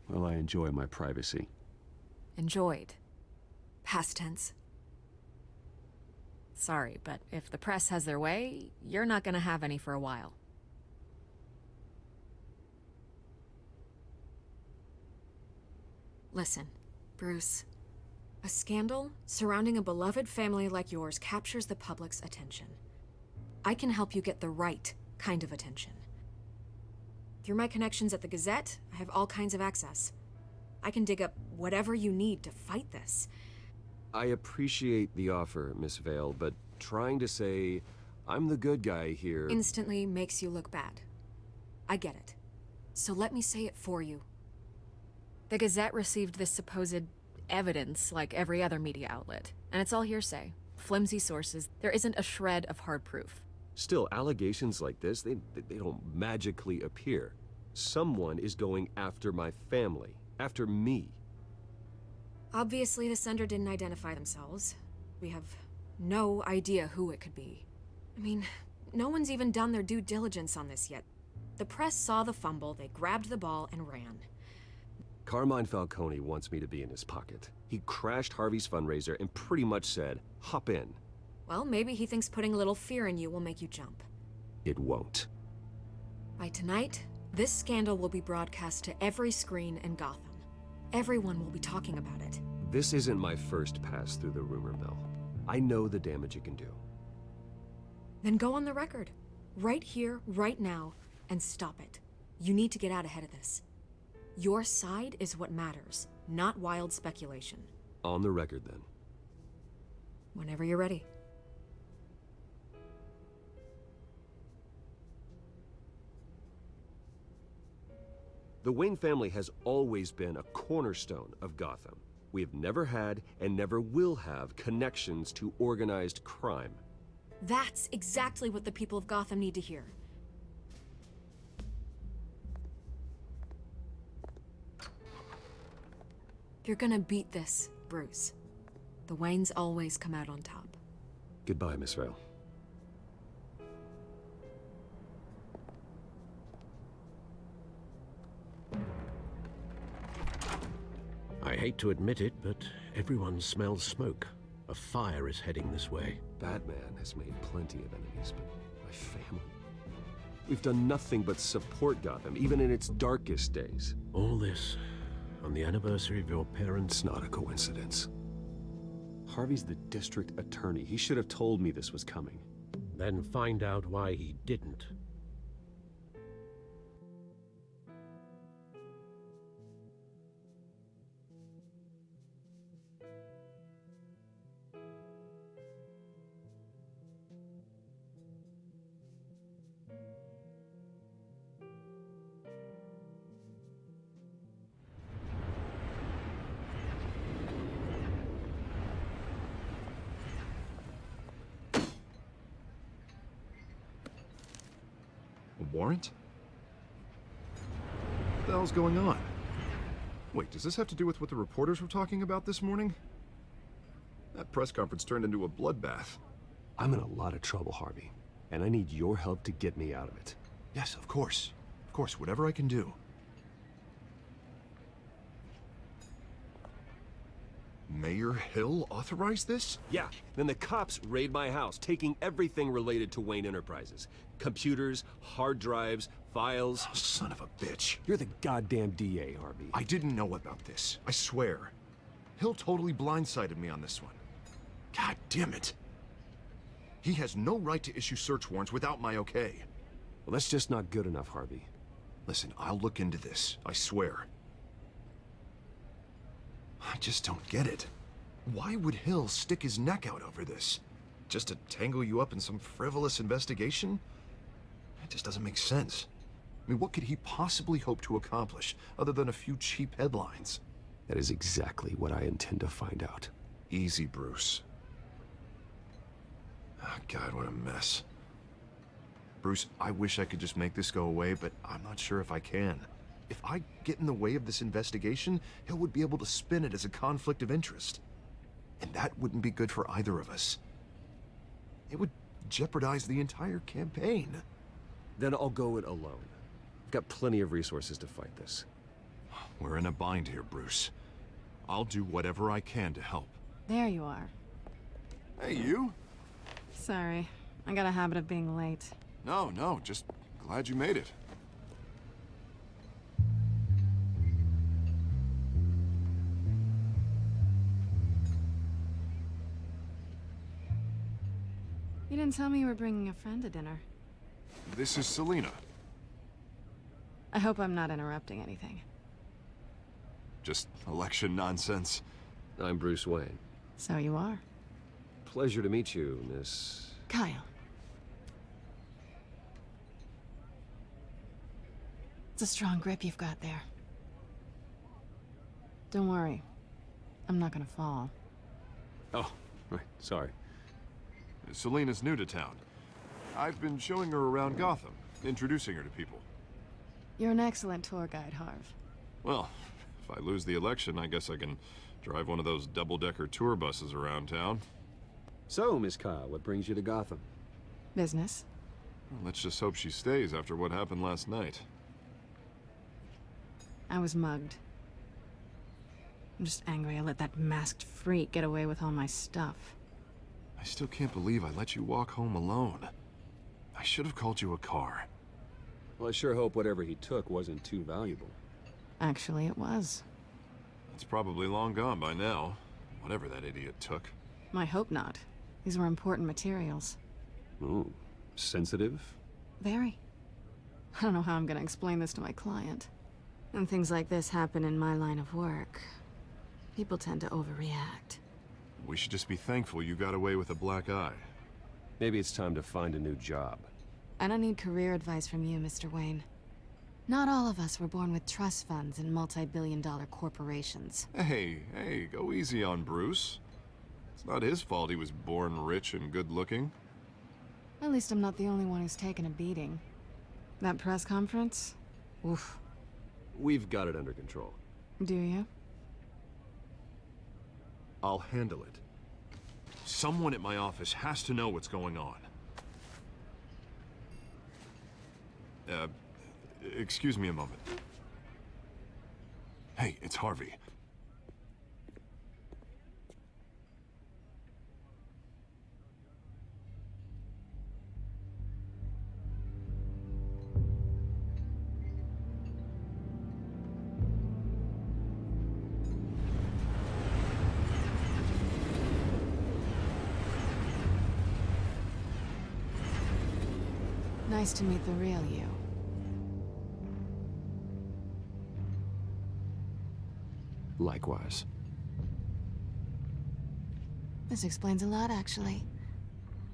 Well, I enjoy my privacy. Enjoyed. Past tense. Sorry, but if the press has their way, you're not gonna have any for a while. Listen, Bruce. A scandal surrounding a beloved family like yours captures the public's attention. I can help you get the right kind of attention. Through my connections at the Gazette, I have all kinds of access. I can dig up whatever you need to fight this. I appreciate the offer, Miss Vale, but trying to say I'm the good guy here... Instantly makes you look bad. I get it. So let me say it for you. The Gazette received this supposed evidence like every other media outlet, and it's all hearsay. Flimsy sources. There isn't a shred of hard proof. Still, allegations like this, they don't magically appear. Someone is going after my family, after me. Obviously, the sender didn't identify themselves. We have no idea who it could be. I mean, no one's even done their due diligence on this yet. The press saw the fumble, they grabbed the ball and ran. Carmine Falcone wants me to be in his pocket. He crashed Harvey's fundraiser and pretty much said, hop in. Well, maybe he thinks putting a little fear in you will make you jump. It won't. By tonight, this scandal will be broadcast to every screen in Gotham. Everyone will be talking about it. This isn't my first pass through the rumor mill. I know the damage it can do. Then go on the record. Right here, right now, and stop it. You need to get out ahead of this. Your side is what matters, not wild speculation. On the record, then. Whenever you're ready. The Wayne family has always been a cornerstone of Gotham. We have never had and never will have connections to organized crime. That's exactly what the people of Gotham need to hear. You're gonna beat this, Bruce. The Waynes always come out on top. Goodbye, Miss Vale. I hate to admit it, but everyone smells smoke. A fire is heading this way. Batman has made plenty of enemies, but my family? We've done nothing but support Gotham, even in its darkest days. All this on the anniversary of your parents'... It's not a coincidence. Harvey's the district attorney. He should have told me this was coming. Then find out why he didn't. Warrant? What the hell's going on? Wait, does this have to do with what the reporters were talking about this morning? That press conference turned into a bloodbath. I'm in a lot of trouble, Harvey, and I need your help to get me out of it. Yes, of course. Of course, whatever I can do. Mayor Hill authorized this? Yeah, then the cops raid my house, taking everything related to Wayne Enterprises. Computers, hard drives, files. Oh, son of a bitch. You're the goddamn DA, Harvey. I didn't know about this, I swear. Hill totally blindsided me on this one. God damn it. He has no right to issue search warrants without my okay. Well, that's just not good enough, Harvey. Listen, I'll look into this, I swear. I just don't get it. Why would Hill stick his neck out over this? Just to tangle you up in some frivolous investigation? It just doesn't make sense. I mean, what could he possibly hope to accomplish other than a few cheap headlines? That is exactly what I intend to find out. Easy, Bruce. Oh, God, what a mess. Bruce, I wish I could just make this go away, but I'm not sure if I can. If I get in the way of this investigation, Hill would be able to spin it as a conflict of interest. And that wouldn't be good for either of us. It would jeopardize the entire campaign. Then I'll go it alone. I've got plenty of resources to fight this. We're in a bind here, Bruce. I'll do whatever I can to help. There you are. Hey, you? Sorry, I got a habit of being late. No, just glad you made it. You didn't tell me you were bringing a friend to dinner. This is Selina. I hope I'm not interrupting anything. Just election nonsense. I'm Bruce Wayne. So you are. Pleasure to meet you, Miss... Kyle. It's a strong grip you've got there. Don't worry. I'm not gonna fall. Oh, right, sorry. Selina's new to town. I've been showing her around Gotham, introducing her to people. You're an excellent tour guide, Harv. Well, if I lose the election, I guess I can drive one of those double-decker tour buses around town. So, Miss Kyle, what brings you to Gotham? Business. Well, let's just hope she stays after what happened last night. I was mugged. I'm just angry I let that masked freak get away with all my stuff. I still can't believe I let you walk home alone. I should have called you a car. Well, I sure hope whatever he took wasn't too valuable. Actually, it was. It's probably long gone by now, whatever that idiot took. I hope not. These were important materials. Ooh, sensitive? Very. I don't know how I'm gonna explain this to my client. When things like this happen in my line of work, people tend to overreact. We should just be thankful you got away with a black eye. Maybe it's time to find a new job. I don't need career advice from you, Mr. Wayne. Not all of us were born with trust funds and multi-billion-dollar corporations. Hey, go easy on Bruce. It's not his fault he was born rich and good-looking. At least I'm not the only one who's taken a beating. That press conference? Oof. We've got it under control. Do you? I'll handle it. Someone at my office has to know what's going on. Excuse me a moment. Hey, it's Harvey. Nice to meet the real you. Likewise. This explains a lot, actually.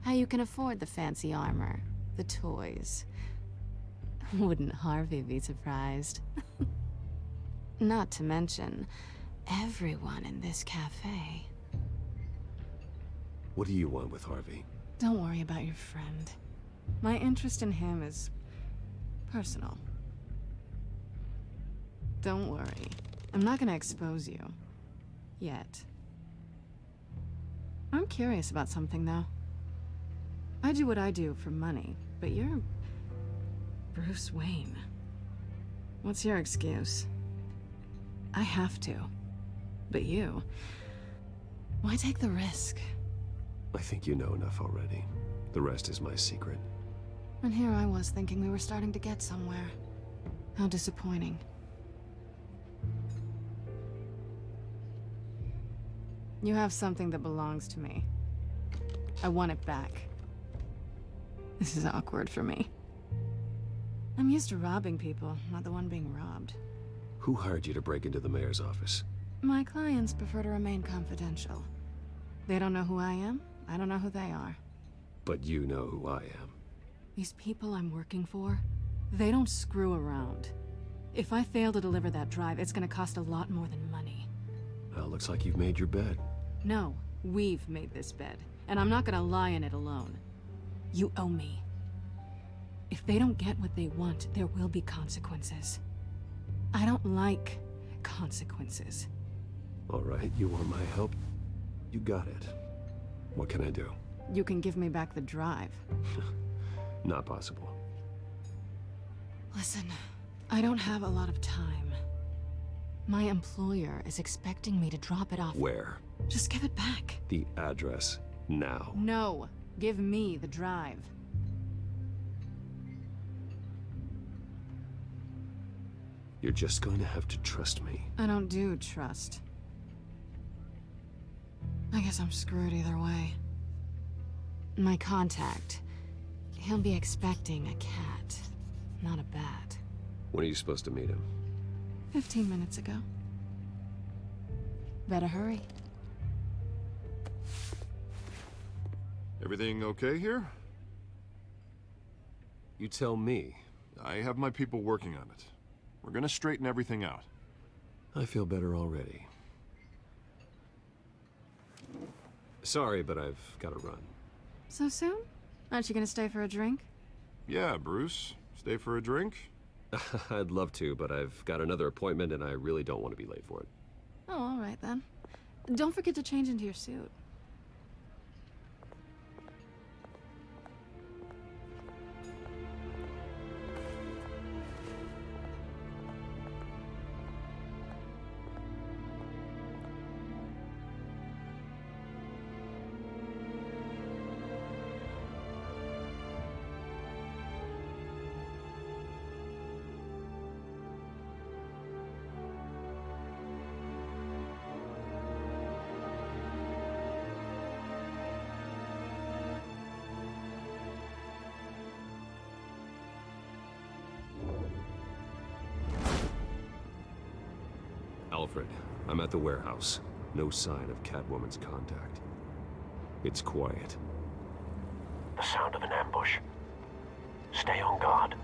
How you can afford the fancy armor, the toys. Wouldn't Harvey be surprised? Not to mention, everyone in this cafe. What do you want with Harvey? Don't worry about your friend. My interest in him is personal. Don't worry. I'm not gonna expose you. Yet. I'm curious about something, though. I do what I do for money, but you're Bruce Wayne. What's your excuse? I have to. But you... why take the risk? I think you know enough already. The rest is my secret. And here I was thinking we were starting to get somewhere. How disappointing. You have something that belongs to me. I want it back. This is awkward for me. I'm used to robbing people, not the one being robbed. Who hired you to break into the mayor's office? My clients prefer to remain confidential. They don't know who I am, I don't know who they are. But you know who I am. These people I'm working for, they don't screw around. If I fail to deliver that drive, it's gonna cost a lot more than money. Well, looks like you've made your bed. No, we've made this bed, and I'm not gonna lie in it alone. You owe me. If they don't get what they want, there will be consequences. I don't like consequences. All right, you want my help? You got it. What can I do? You can give me back the drive. Not possible. Listen, I don't have a lot of time. My employer is expecting me to drop it off. Where? Just give it back. The address, now. No, give me the drive. You're just going to have to trust me. I don't do trust. I guess I'm screwed either way. My contact, he'll be expecting a cat, not a bat. When are you supposed to meet him? 15 minutes ago. Better hurry. Everything okay here? You tell me. I have my people working on it. We're gonna straighten everything out. I feel better already. Sorry, but I've got to run. So soon? Aren't you gonna stay for a drink? Yeah, Bruce. Stay for a drink? I'd love to, but I've got another appointment and I really don't want to be late for it. Oh, all right then. Don't forget to change into your suit. Alfred, I'm at the warehouse. No sign of Catwoman's contact. It's quiet. The sound of an ambush. Stay on guard.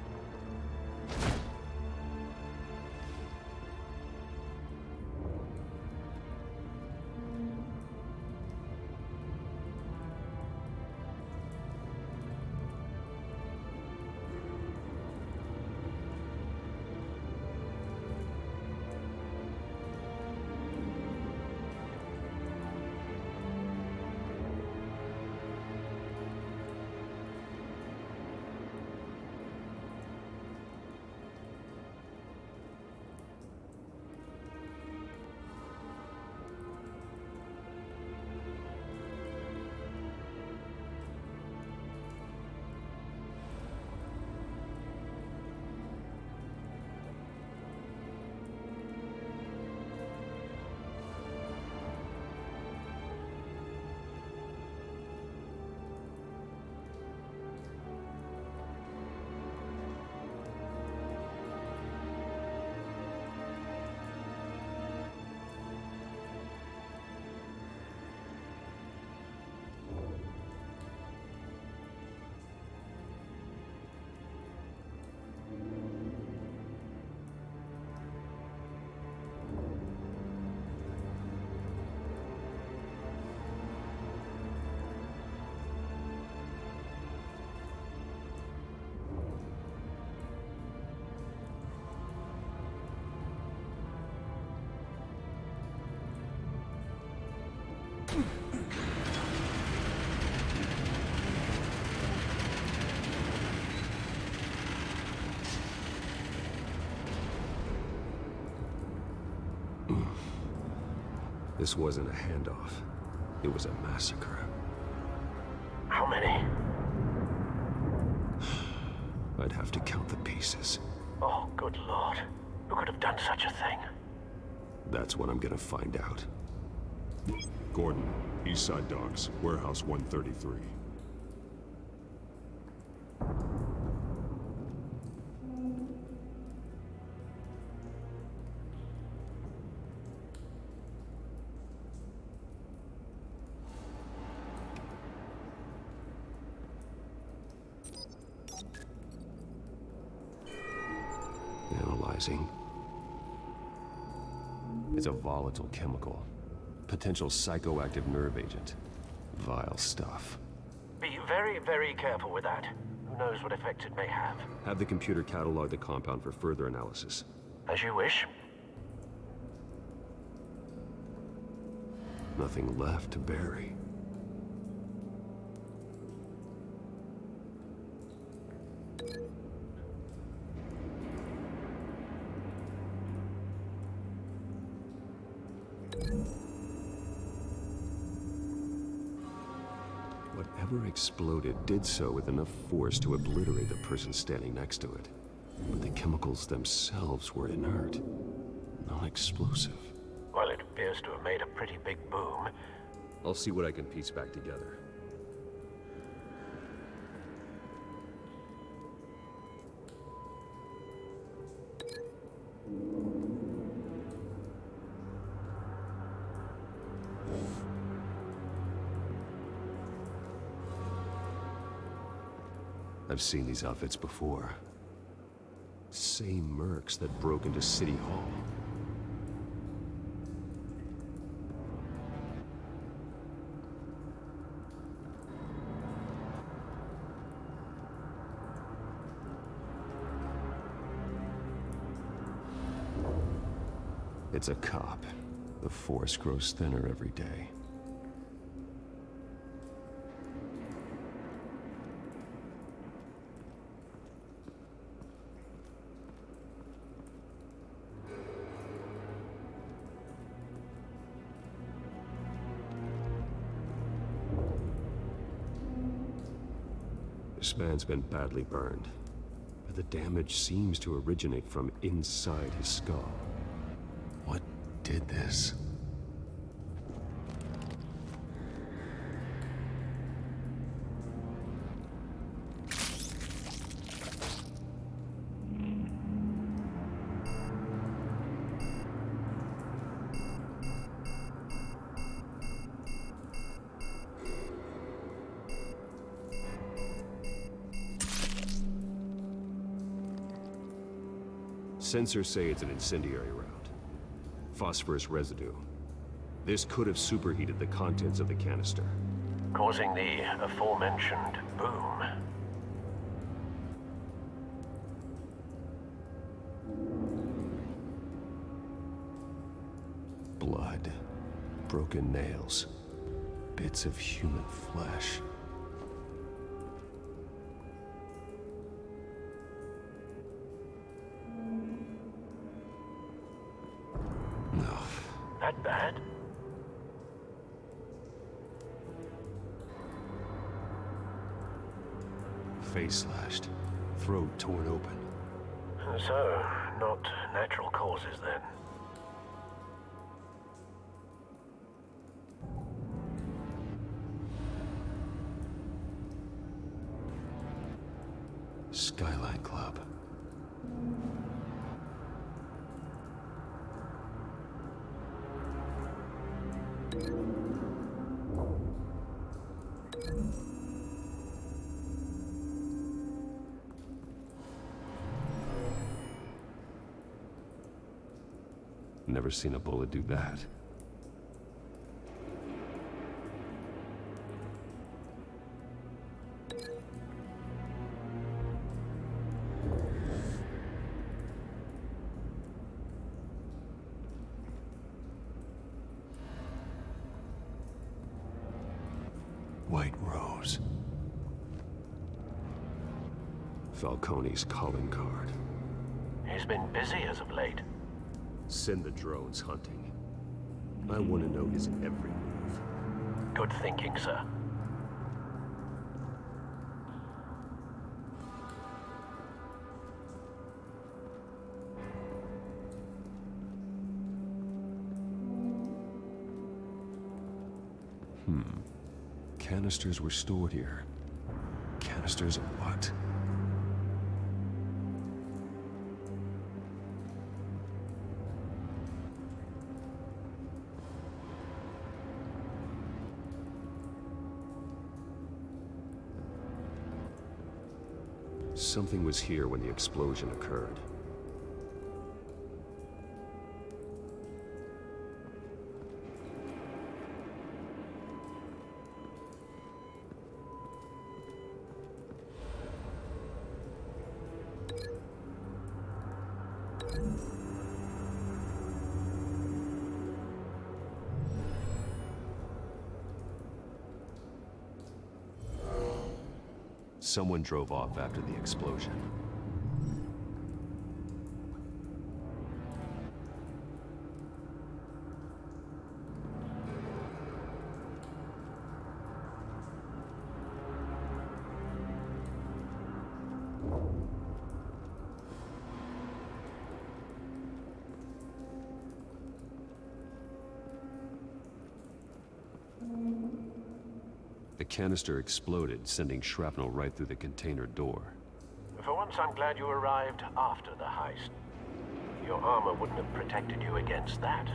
This wasn't a handoff. It was a massacre. How many? I'd have to count the pieces. Oh, good lord. Who could have done such a thing? That's what I'm gonna find out. Gordon, East Side Docks, Warehouse 133. Analyzing. It's a volatile chemical. Potential psychoactive nerve agent. Vile stuff. Be very, very careful with that. Who knows what effect it may have. Have the computer catalog the compound for further analysis. As you wish. Nothing left to bury. Whatever exploded did so with enough force to obliterate the person standing next to it. But the chemicals themselves were inert, non-explosive. Well, it appears to have made a pretty big boom. I'll see what I can piece back together. I've seen these outfits before. Same mercs that broke into City Hall. It's a cop. The force grows thinner every day. This man's been badly burned, but the damage seems to originate from inside his skull. What did this? Sensors say it's an incendiary round. Phosphorus residue. This could have superheated the contents of the canister, causing the aforementioned boom. Blood, broken nails, bits of human flesh. No. That bad? Face slashed, throat torn open. So, not natural causes then. Skyline Club. Never seen a bullet do that. White Rose. Falcone's calling card. He's been busy as of late. Send the drones hunting. I want to know his every move. Good thinking, sir. Canisters were stored here. Canisters of what? Something was here when the explosion occurred. Someone drove off after the explosion. The canister exploded, sending shrapnel right through the container door. For once, I'm glad you arrived after the heist. Your armor wouldn't have protected you against that.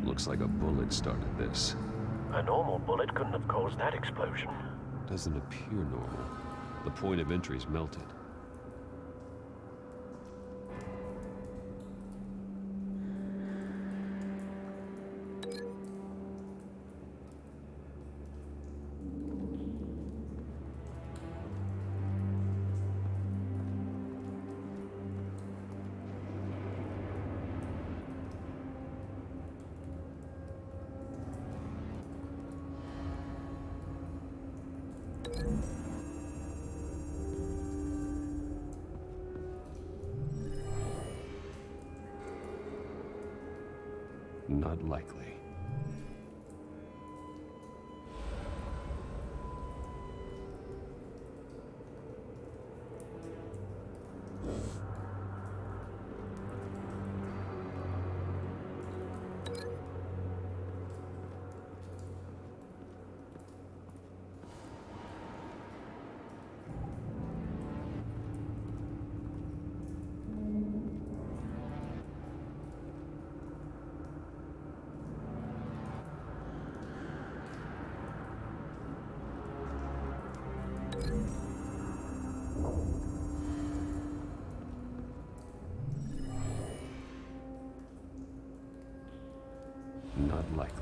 Looks like a bullet started this. A normal bullet couldn't have caused that explosion. Doesn't appear normal. The point of entry's melted. Not likely. Not likely.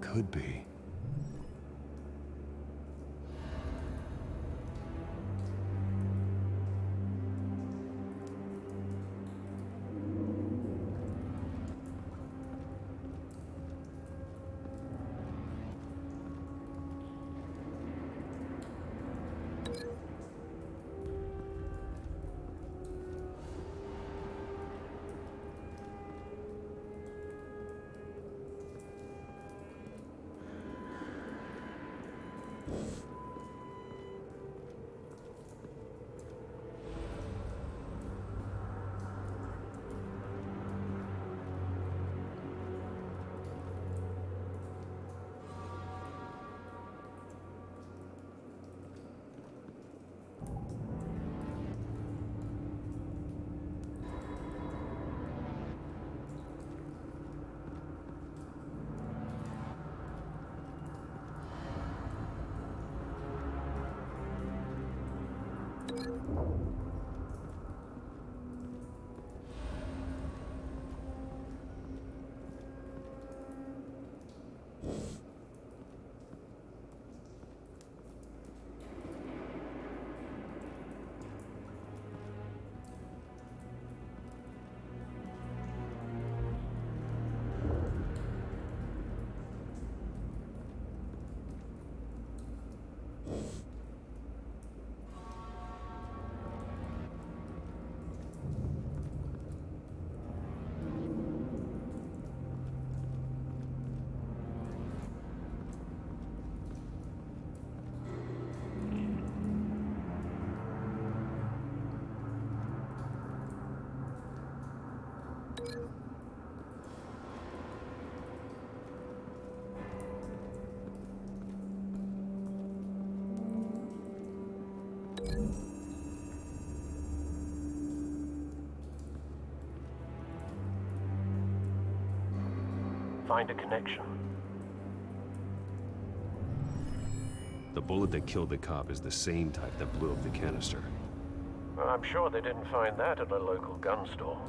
Could be. Find a connection. The bullet that killed the cop is the same type that blew up the canister. I'm sure they didn't find that at a local gun store.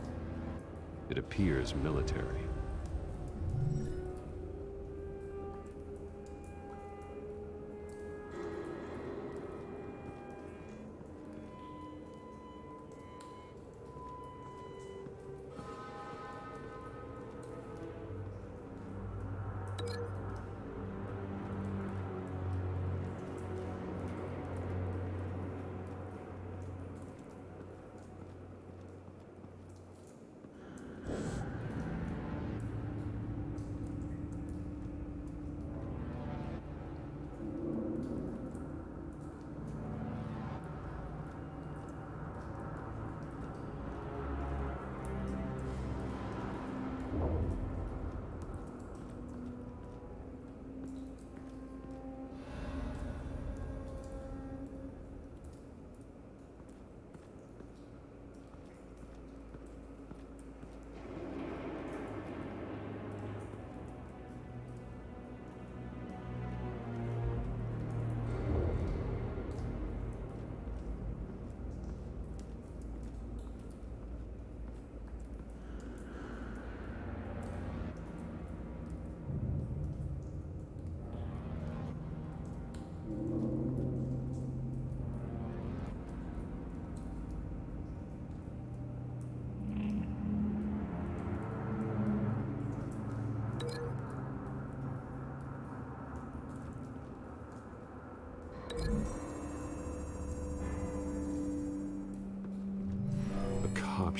It appears military.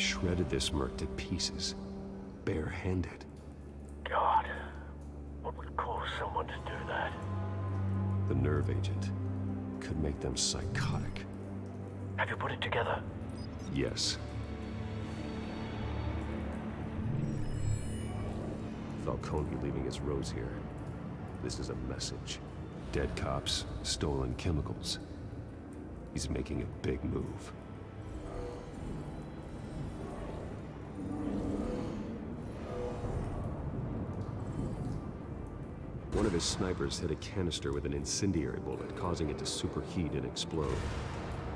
shredded this merc to pieces, barehanded. God, what would cause someone to do that? The nerve agent could make them psychotic. Have you put it together? Yes. Falcone leaving his rose here. This is a message. Dead cops, stolen chemicals. He's making a big move. One of his snipers hit a canister with an incendiary bullet, causing it to superheat and explode.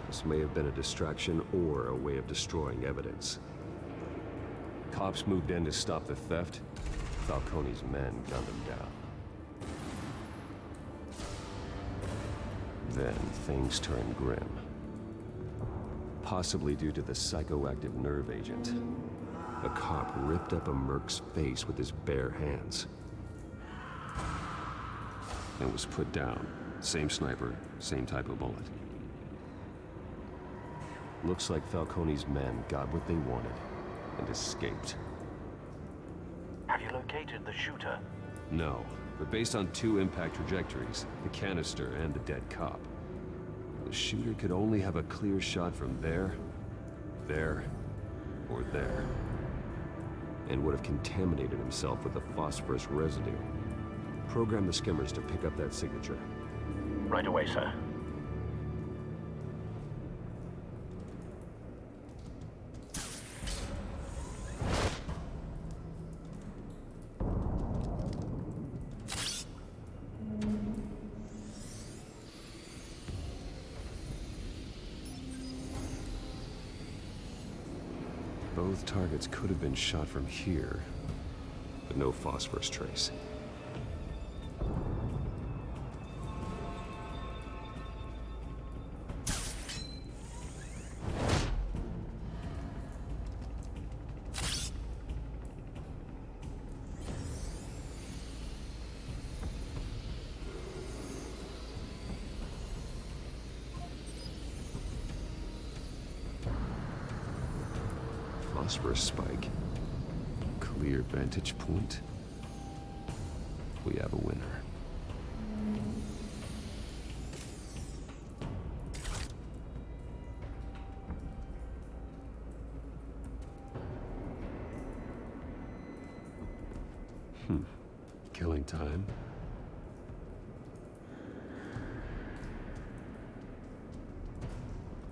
This may have been a distraction or a way of destroying evidence. Cops moved in to stop the theft. Falcone's men gunned him down. Then things turned grim. Possibly due to the psychoactive nerve agent. A cop ripped up a merc's face with his bare hands. And was put down. Same sniper, same type of bullet. Looks like Falcone's men got what they wanted and escaped. Have you located the shooter? No, but based on two impact trajectories, the canister and the dead cop, the shooter could only have a clear shot from there, or there, and would have contaminated himself with the phosphorus residue. Program the skimmers to pick up that signature. Right away, sir. Both targets could have been shot from here, but no phosphorus trace. Phosphorus spike. Clear vantage point. We have a winner. Killing time.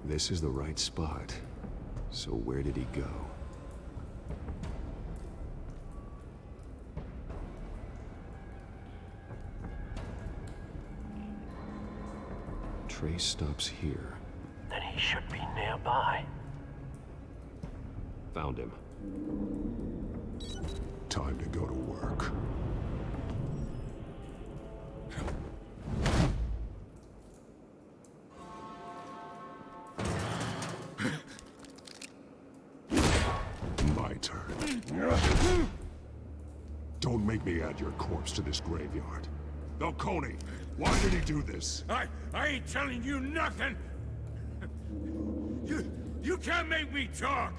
This is the right spot. So where did he go? Trace stops here. Then he should be nearby. Found him. Time to go to work. My turn. Don't make me add your corpse to this graveyard. Falcone, why did he do this? I ain't telling you nothing! You can't make me talk!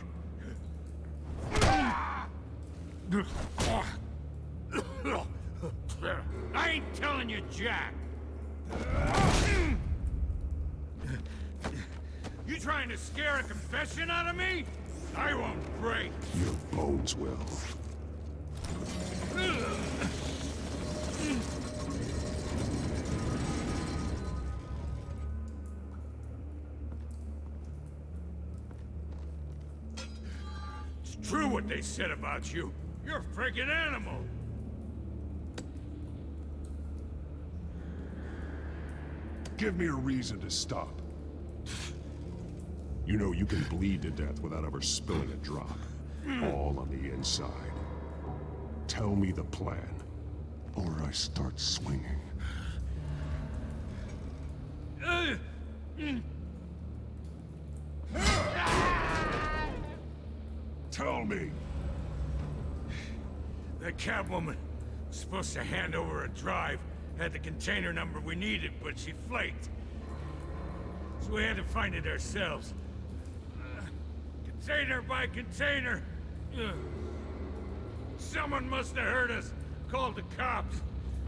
I ain't telling you jack! You trying to scare a confession out of me? I won't break! Your bones will. It's true what they said about you. You're a freaking animal! Give me a reason to stop. You know you can bleed to death without ever spilling a drop. All on the inside. Tell me the plan, or I start swinging. Tell me! That Catwoman was supposed to hand over a drive, had the container number we needed, but she flaked. So we had to find it ourselves. Container by container. Ugh. Someone must have heard us. Called the cops.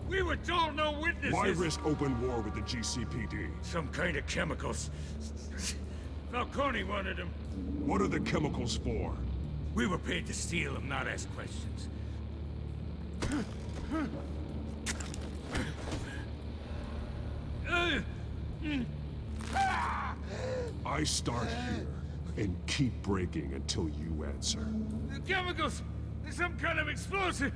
We were told no witnesses. Why risk open war with the GCPD? Some kind of chemicals. Falcone wanted them. What are the chemicals for? We were paid to steal them, not ask questions. I start here and keep breaking until you answer. The chemicals! There's some kind of explosive!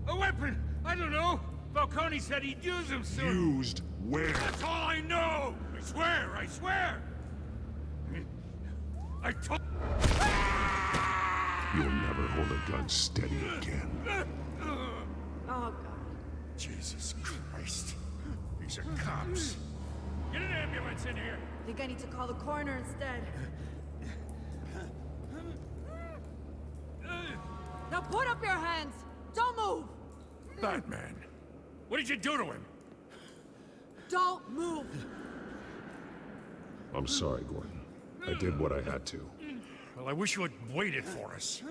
A weapon! I don't know! Falcone said he'd use them soon! Used where? That's all I know! I swear! I swear! I told... You'll never hold a gun steady again. Oh, God. Jesus Christ. These are cops. Get an ambulance in here! Think I need to call the coroner instead. Now put up your hands! Don't move! Batman, what did you do to him? Don't move! I'm sorry, Gordon. I did what I had to. Well, I wish you had waited for us.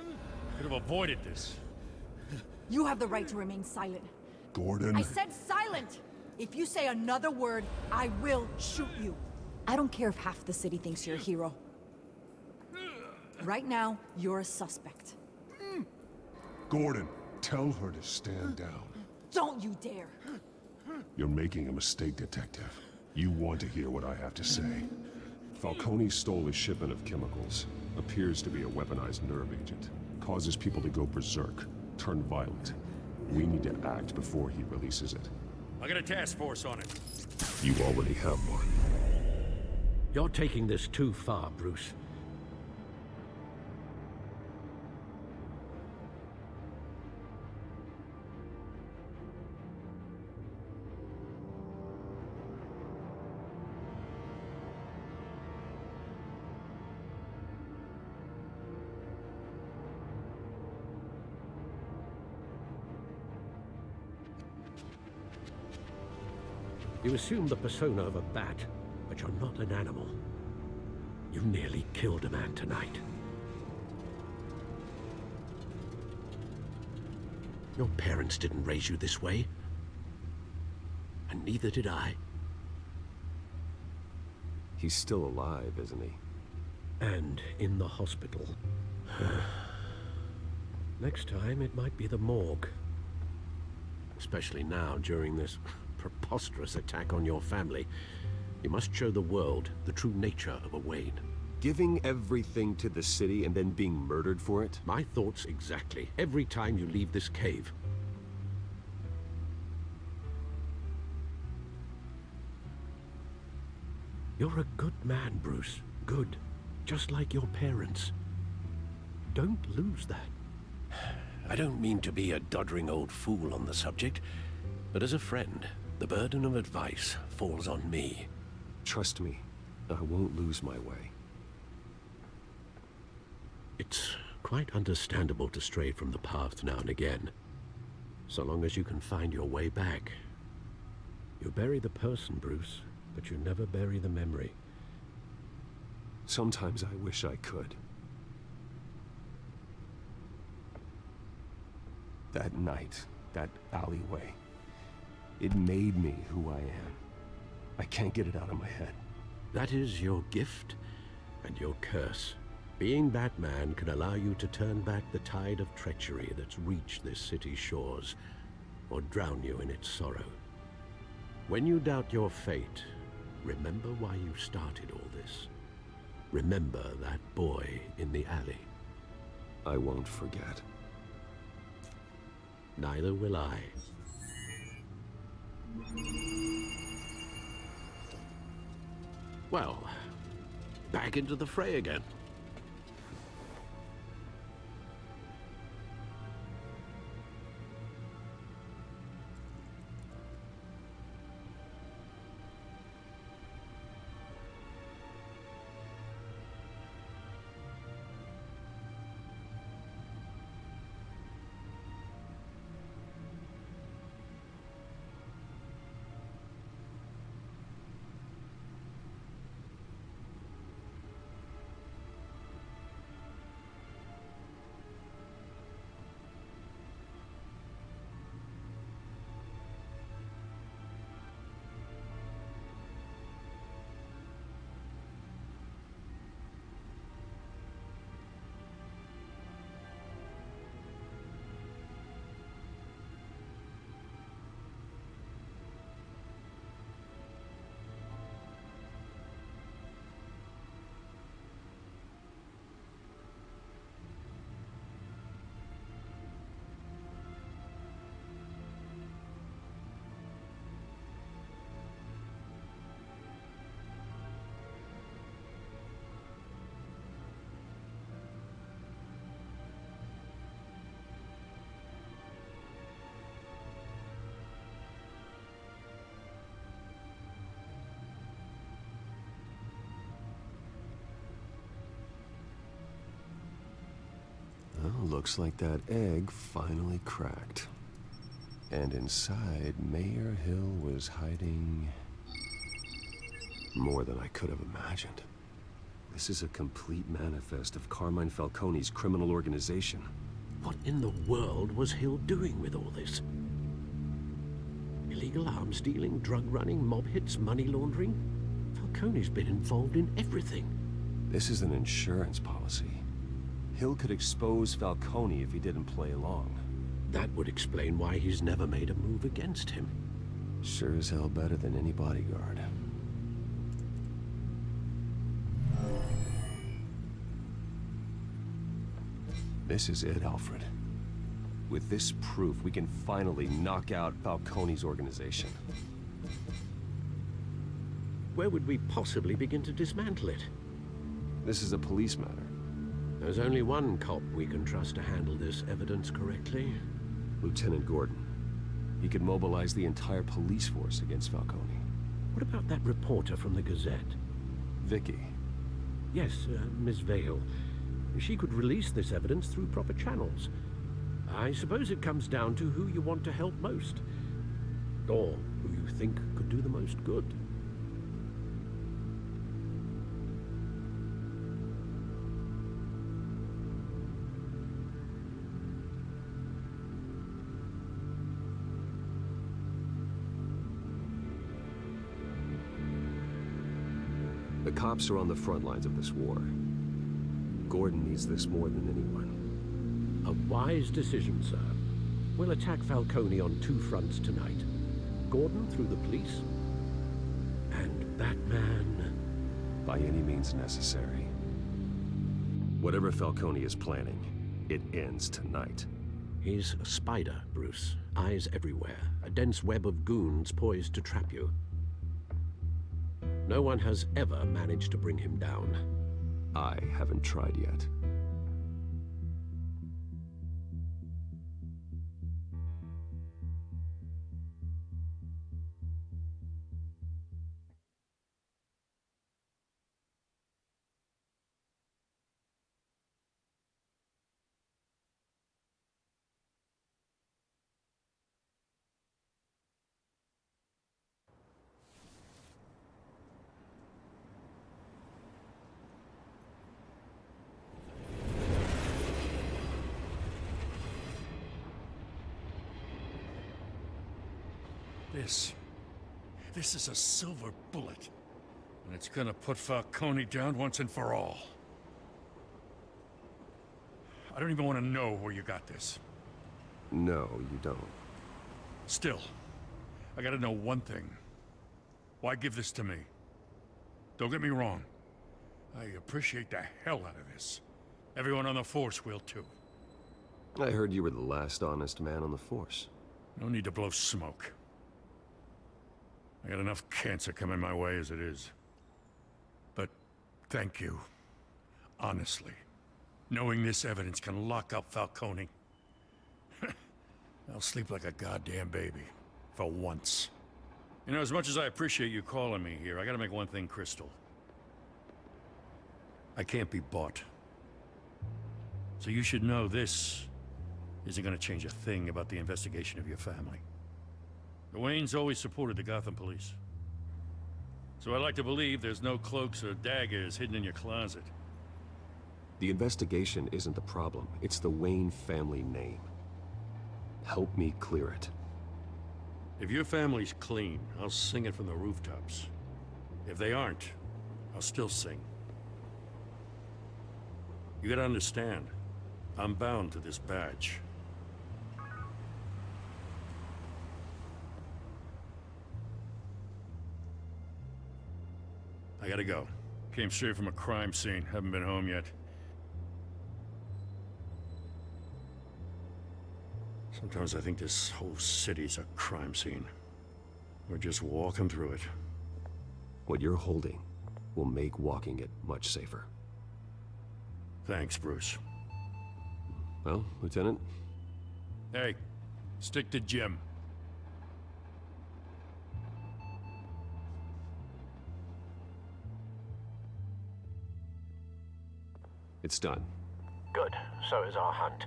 Could have avoided this. You have the right to remain silent. Gordon... I said silent! If you say another word, I will shoot you. I don't care if half the city thinks you're a hero. Right now, you're a suspect. Gordon, tell her to stand down. Don't you dare! You're making a mistake, Detective. You want to hear what I have to say. Falcone stole a shipment of chemicals. Appears to be a weaponized nerve agent. Causes people to go berserk, turn violent. We need to act before he releases it. I got a task force on it. You already have one. You're taking this too far, Bruce. You assume the persona of a bat, but you're not an animal. You nearly killed a man tonight. Your parents didn't raise you this way. And neither did I. He's still alive, isn't he? And in the hospital. Next time, it might be the morgue. Especially now, during this preposterous attack on your family. You must show the world the true nature of a Wayne. Giving everything to the city and then being murdered for it? My thoughts exactly. Every time you leave this cave. You're a good man, Bruce. Good. Just like your parents. Don't lose that. I don't mean to be a doddering old fool on the subject, but as a friend, the burden of advice falls on me. Trust me, I won't lose my way. It's quite understandable to stray from the path now and again, so long as you can find your way back. You bury the person, Bruce, but you never bury the memory. Sometimes I wish I could. That night, that alleyway, it made me who I am. I can't get it out of my head. That is your gift and your curse. Being Batman can allow you to turn back the tide of treachery that's reached this city's shores, or drown you in its sorrow. When you doubt your fate, remember why you started all this. Remember that boy in the alley. I won't forget. Neither will I. Well, back into the fray again. Looks like that egg finally cracked. And inside, Mayor Hill was hiding more than I could have imagined. This is a complete manifest of Carmine Falcone's criminal organization. What in the world was Hill doing with all this? Illegal arms dealing, drug running, mob hits, money laundering? Falcone's been involved in everything. This is an insurance policy. Hill could expose Falcone if he didn't play along. That would explain why he's never made a move against him. Sure as hell better than any bodyguard. This is it, Alfred. With this proof, we can finally knock out Falcone's organization. Where would we possibly begin to dismantle it? This is a police matter. There's only one cop we can trust to handle this evidence correctly. Lieutenant Gordon. He could mobilize the entire police force against Falcone. What about that reporter from the Gazette? Vicky. Yes, Miss Vale. She could release this evidence through proper channels. I suppose it comes down to who you want to help most. Or who you think could do the most good. The cops are on the front lines of this war. Gordon needs this more than anyone. A wise decision, sir. We'll attack Falcone on two fronts tonight. Gordon through the police, and Batman... by any means necessary. Whatever Falcone is planning, it ends tonight. He's a spider, Bruce. Eyes everywhere. A dense web of goons poised to trap you. No one has ever managed to bring him down. I haven't tried yet. This is a silver bullet. And it's gonna put Falcone down once and for all. I don't even want to know where you got this. No, you don't. Still, I gotta know one thing. Why give this to me? Don't get me wrong. I appreciate the hell out of this. Everyone on the Force will too. I heard you were the last honest man on the Force. No need to blow smoke. I got enough cancer coming my way as it is. But thank you. Honestly. Knowing this evidence can lock up Falcone. I'll sleep like a goddamn baby. For once. You know, as much as I appreciate you calling me here, I gotta make one thing crystal. I can't be bought. So you should know this isn't gonna change a thing about the investigation of your family. The Waynes always supported the Gotham police. So I like to believe there's no cloaks or daggers hidden in your closet. The investigation isn't the problem. It's the Wayne family name. Help me clear it. If your family's clean, I'll sing it from the rooftops. If they aren't, I'll still sing. You gotta understand, I'm bound to this badge. I gotta go. Came straight from a crime scene. Haven't been home yet. Sometimes I think this whole city's a crime scene. We're just walking through it. What you're holding will make walking it much safer. Thanks, Bruce. Well, Lieutenant? Hey, stick to Jim. It's done. Good. So is our hunt.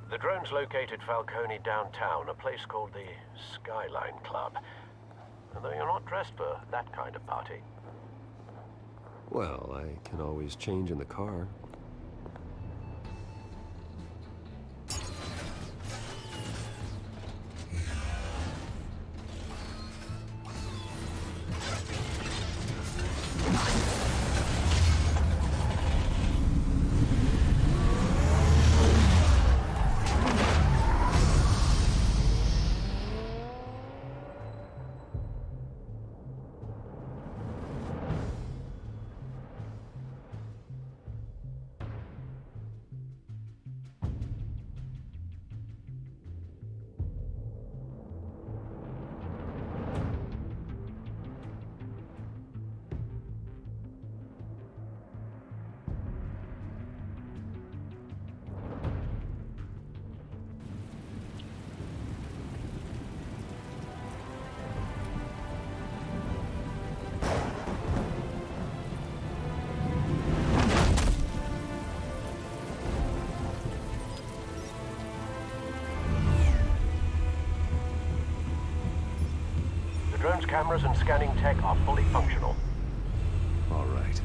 The drones located Falcone downtown, a place called the Skyline Club. Although you're not dressed for that kind of party. Well, I can always change in the car. Drone's cameras and scanning tech are fully functional. All right.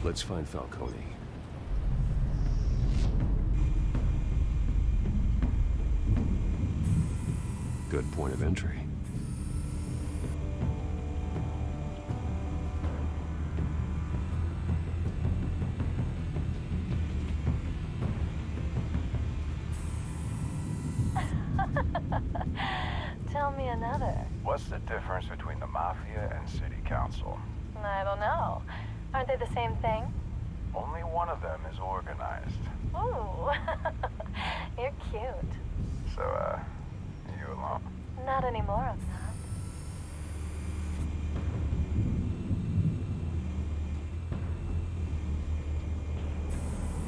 Let's find Falcone. Good point of entry. Tell me another. What's the difference between the Mafia and City Council? I don't know. Aren't they the same thing? Only one of them is organized. Ooh, you're cute. So, you alone? Not anymore, I'm not.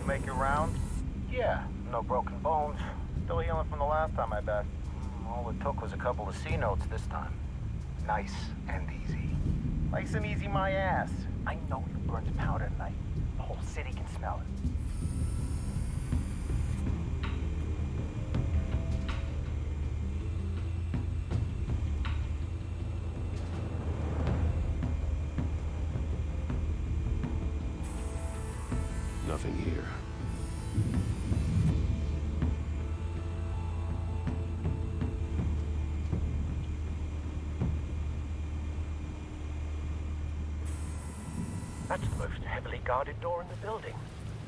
You make your round? Yeah, no broken bones. Still healing from the last time I bet. All it took was a couple of C notes this time. Nice and easy. Nice and easy my ass. I know you burned powder tonight. The whole city can smell it. Nothing here. That's the most heavily guarded door in the building.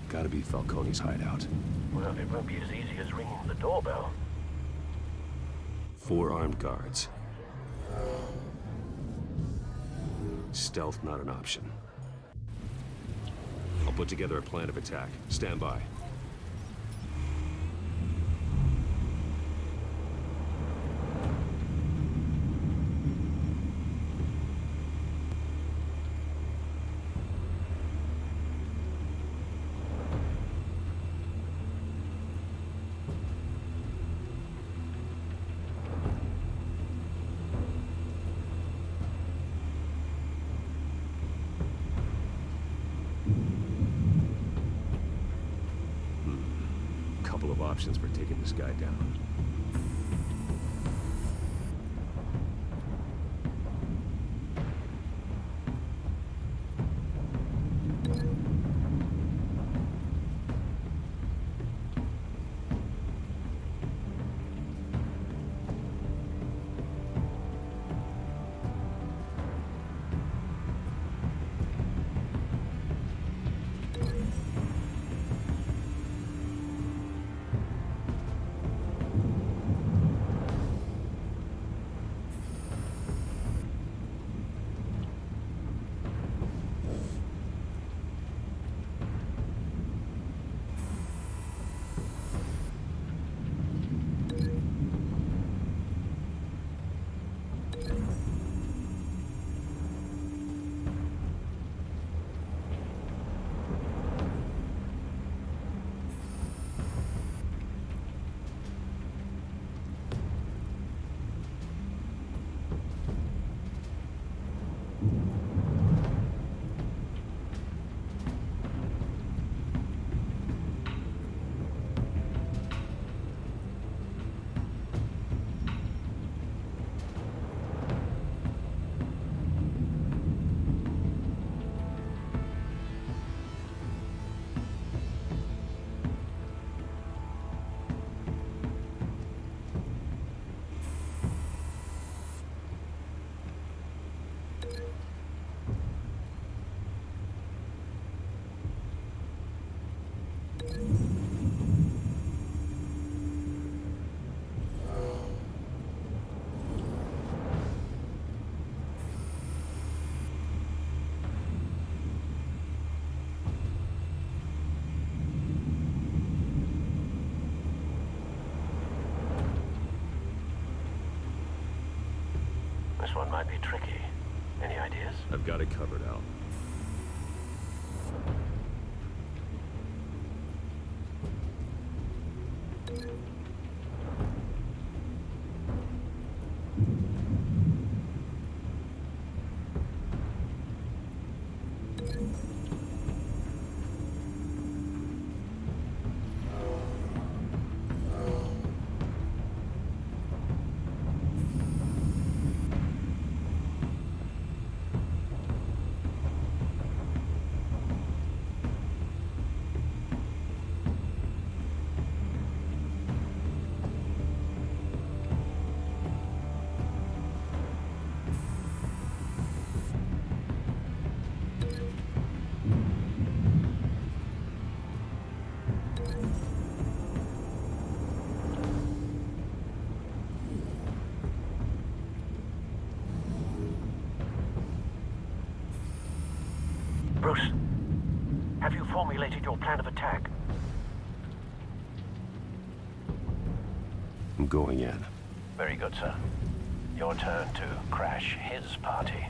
Gotta be Falcone's hideout. Well, it won't be as easy as ringing the doorbell. 4 armed guards. Stealth not an option. I'll put together a plan of attack. Stand by. Couple of options for taking this guy down. This one might be tricky. Any ideas? I've got it covered, Al. Bruce, have you formulated your plan of attack? I'm going in. Very good, sir. Your turn to crash his party.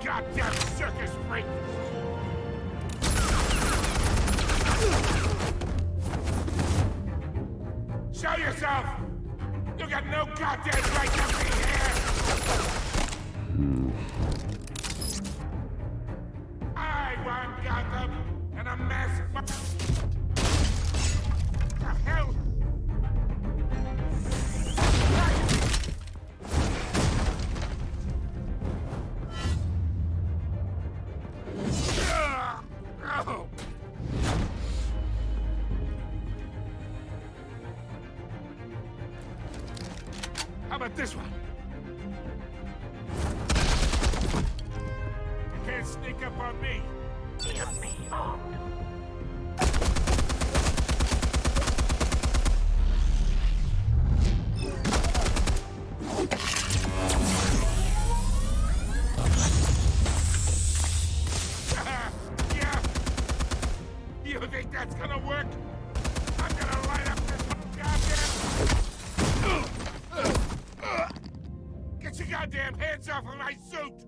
Goddamn circus freak! Show yourself! You got no goddamn right to be here! I want Gotham and a mass... The hell? How about this one? You can't sneak up on me. Enemy armed. Yeah. You think that's gonna work? I'm gonna light up this goddamn... Get your goddamn hands off of my suit!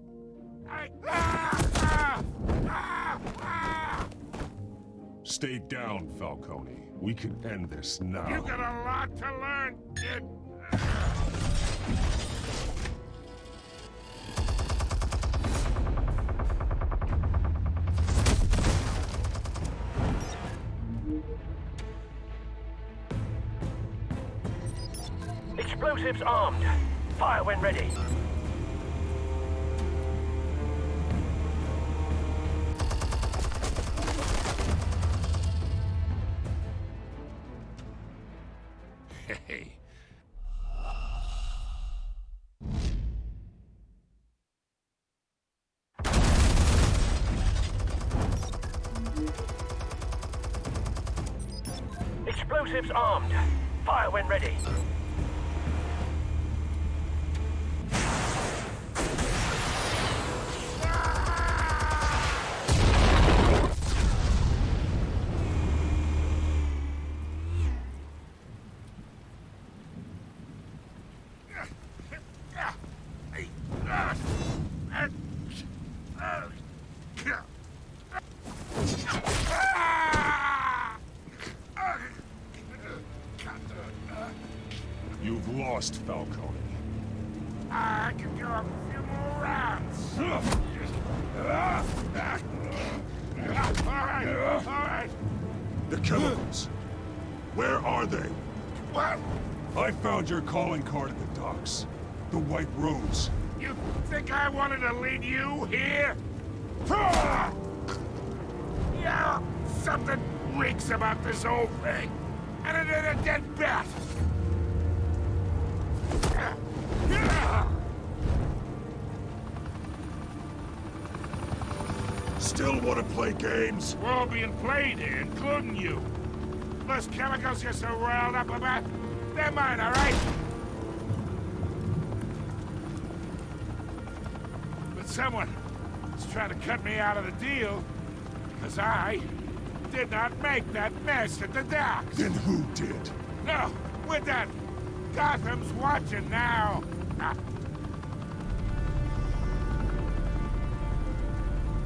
Stay down, Falcone. We can end this now. You got a lot to learn, kid. Explosives armed. Fire when ready. Hey. Explosives armed. Fire when ready. You've lost, Falcone. I can go a few more rounds. All right. The chemicals. Where are they? What? I found your calling card at the docks. The White Rose. You think I wanted to lead you here? Yeah, something reeks about this whole thing. And a dead bat. Still want to play games? We're all being played here, including you. Those chemicals you're so riled up about, they're mine, all right? But someone is trying to cut me out of the deal because I did not make that mess at the docks. Then who did? No, we're done. Gotham's watching now.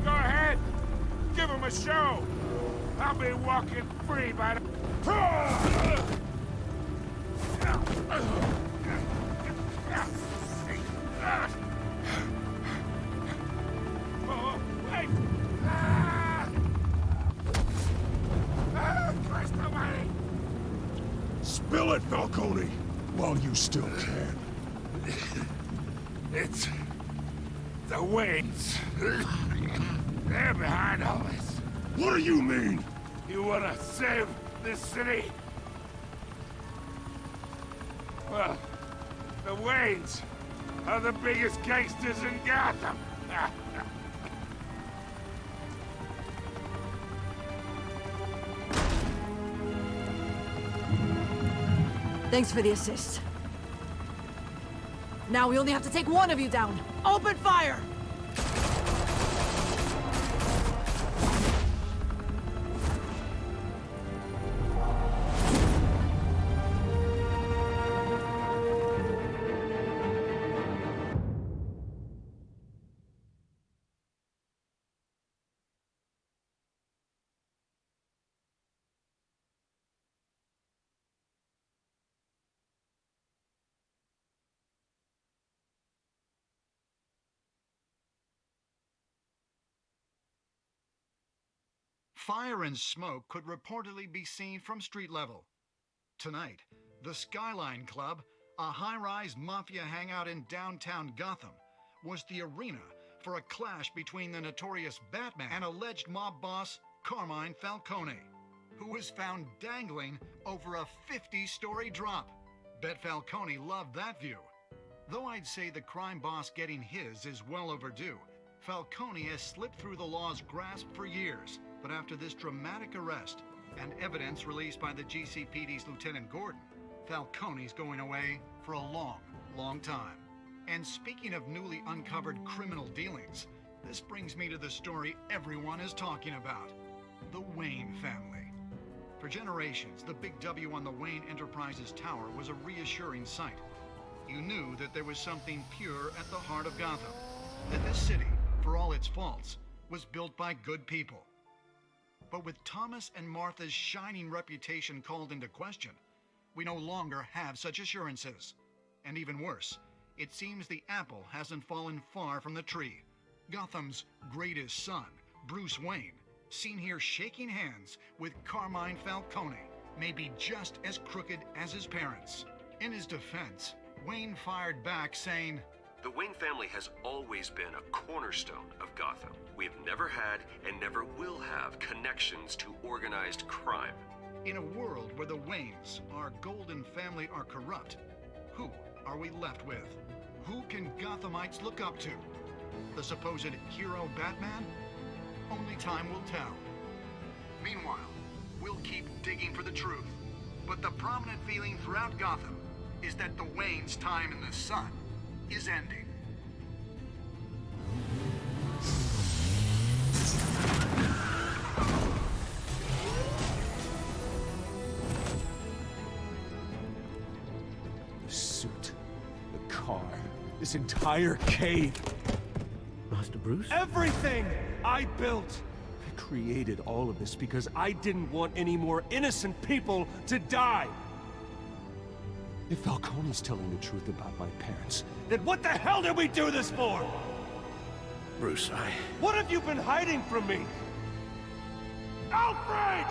Go ahead. Give him a show. I'll be walking free by the... Oh, wait! Christ almighty! Spill it, Falcone, while you still can. It's... the Waynes. They're behind all this. What do you mean? You wanna save this city? Well, the Waynes are the biggest gangsters in Gotham. Thanks for the assist. Now we only have to take one of you down. Open fire! Fire and smoke could reportedly be seen from street level. Tonight, the Skyline Club, a high-rise mafia hangout in downtown Gotham, was the arena for a clash between the notorious Batman and alleged mob boss Carmine Falcone, who was found dangling over a 50-story drop. Bet Falcone loved that view. Though I'd say the crime boss getting his is well overdue, Falcone has slipped through the law's grasp for years. But after this dramatic arrest and evidence released by the GCPD's Lieutenant Gordon, Falcone's going away for a long, long time. And speaking of newly uncovered criminal dealings, this brings me to the story everyone is talking about: the Wayne family. For generations, the big W on the Wayne Enterprises Tower was a reassuring sight. You knew that there was something pure at the heart of Gotham, that this city, for all its faults, was built by good people. But with Thomas and Martha's shining reputation called into question, we no longer have such assurances. And even worse, it seems the apple hasn't fallen far from the tree. Gotham's greatest son, Bruce Wayne, seen here shaking hands with Carmine Falcone, may be just as crooked as his parents. In his defense, Wayne fired back saying, "The Wayne family has always been a cornerstone of Gotham. We have never had and never will have connections to organized crime." In a world where the Waynes, our golden family, are corrupt, who are we left with? Who can Gothamites look up to? The supposed hero Batman? Only time will tell. Meanwhile, we'll keep digging for the truth. But the prominent feeling throughout Gotham is that the Waynes' time in the sun is ending. The suit, the car, this entire cave. Master Bruce? Everything I built! I created all of this because I didn't want any more innocent people to die! If Falcone's telling the truth about my parents, Then what the hell did we do this for? Bruce, What have you been hiding from me? Alfred!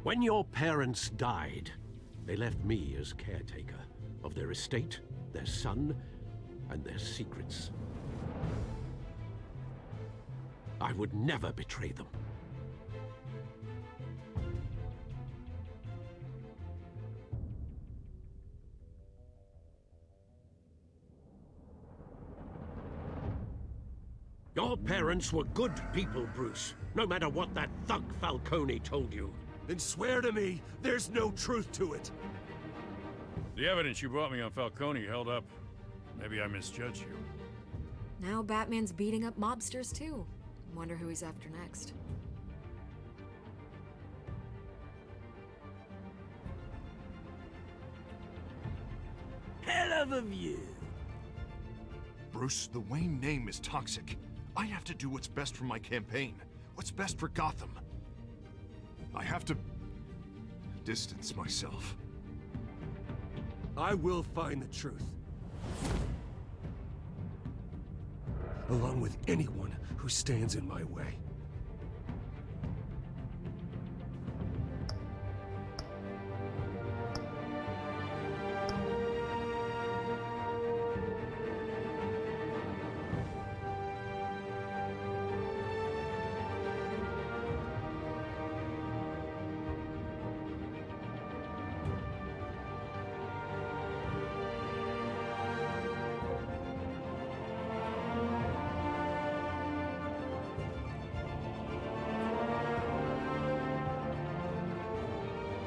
When your parents died, they left me as caretaker of their estate, their son, and their secrets. I would never betray them. Your parents were good people, Bruce. No matter what that thug Falcone told you. Then swear to me there's no truth to it. The evidence you brought me on Falcone held up. Maybe I misjudged you. Now Batman's beating up mobsters too. Wonder who he's after next. Hell of a view. Bruce, the Wayne name is toxic. I have to do what's best for my campaign. What's best for Gotham. I have to distance myself. I will find the truth. Along with anyone who stands in my way.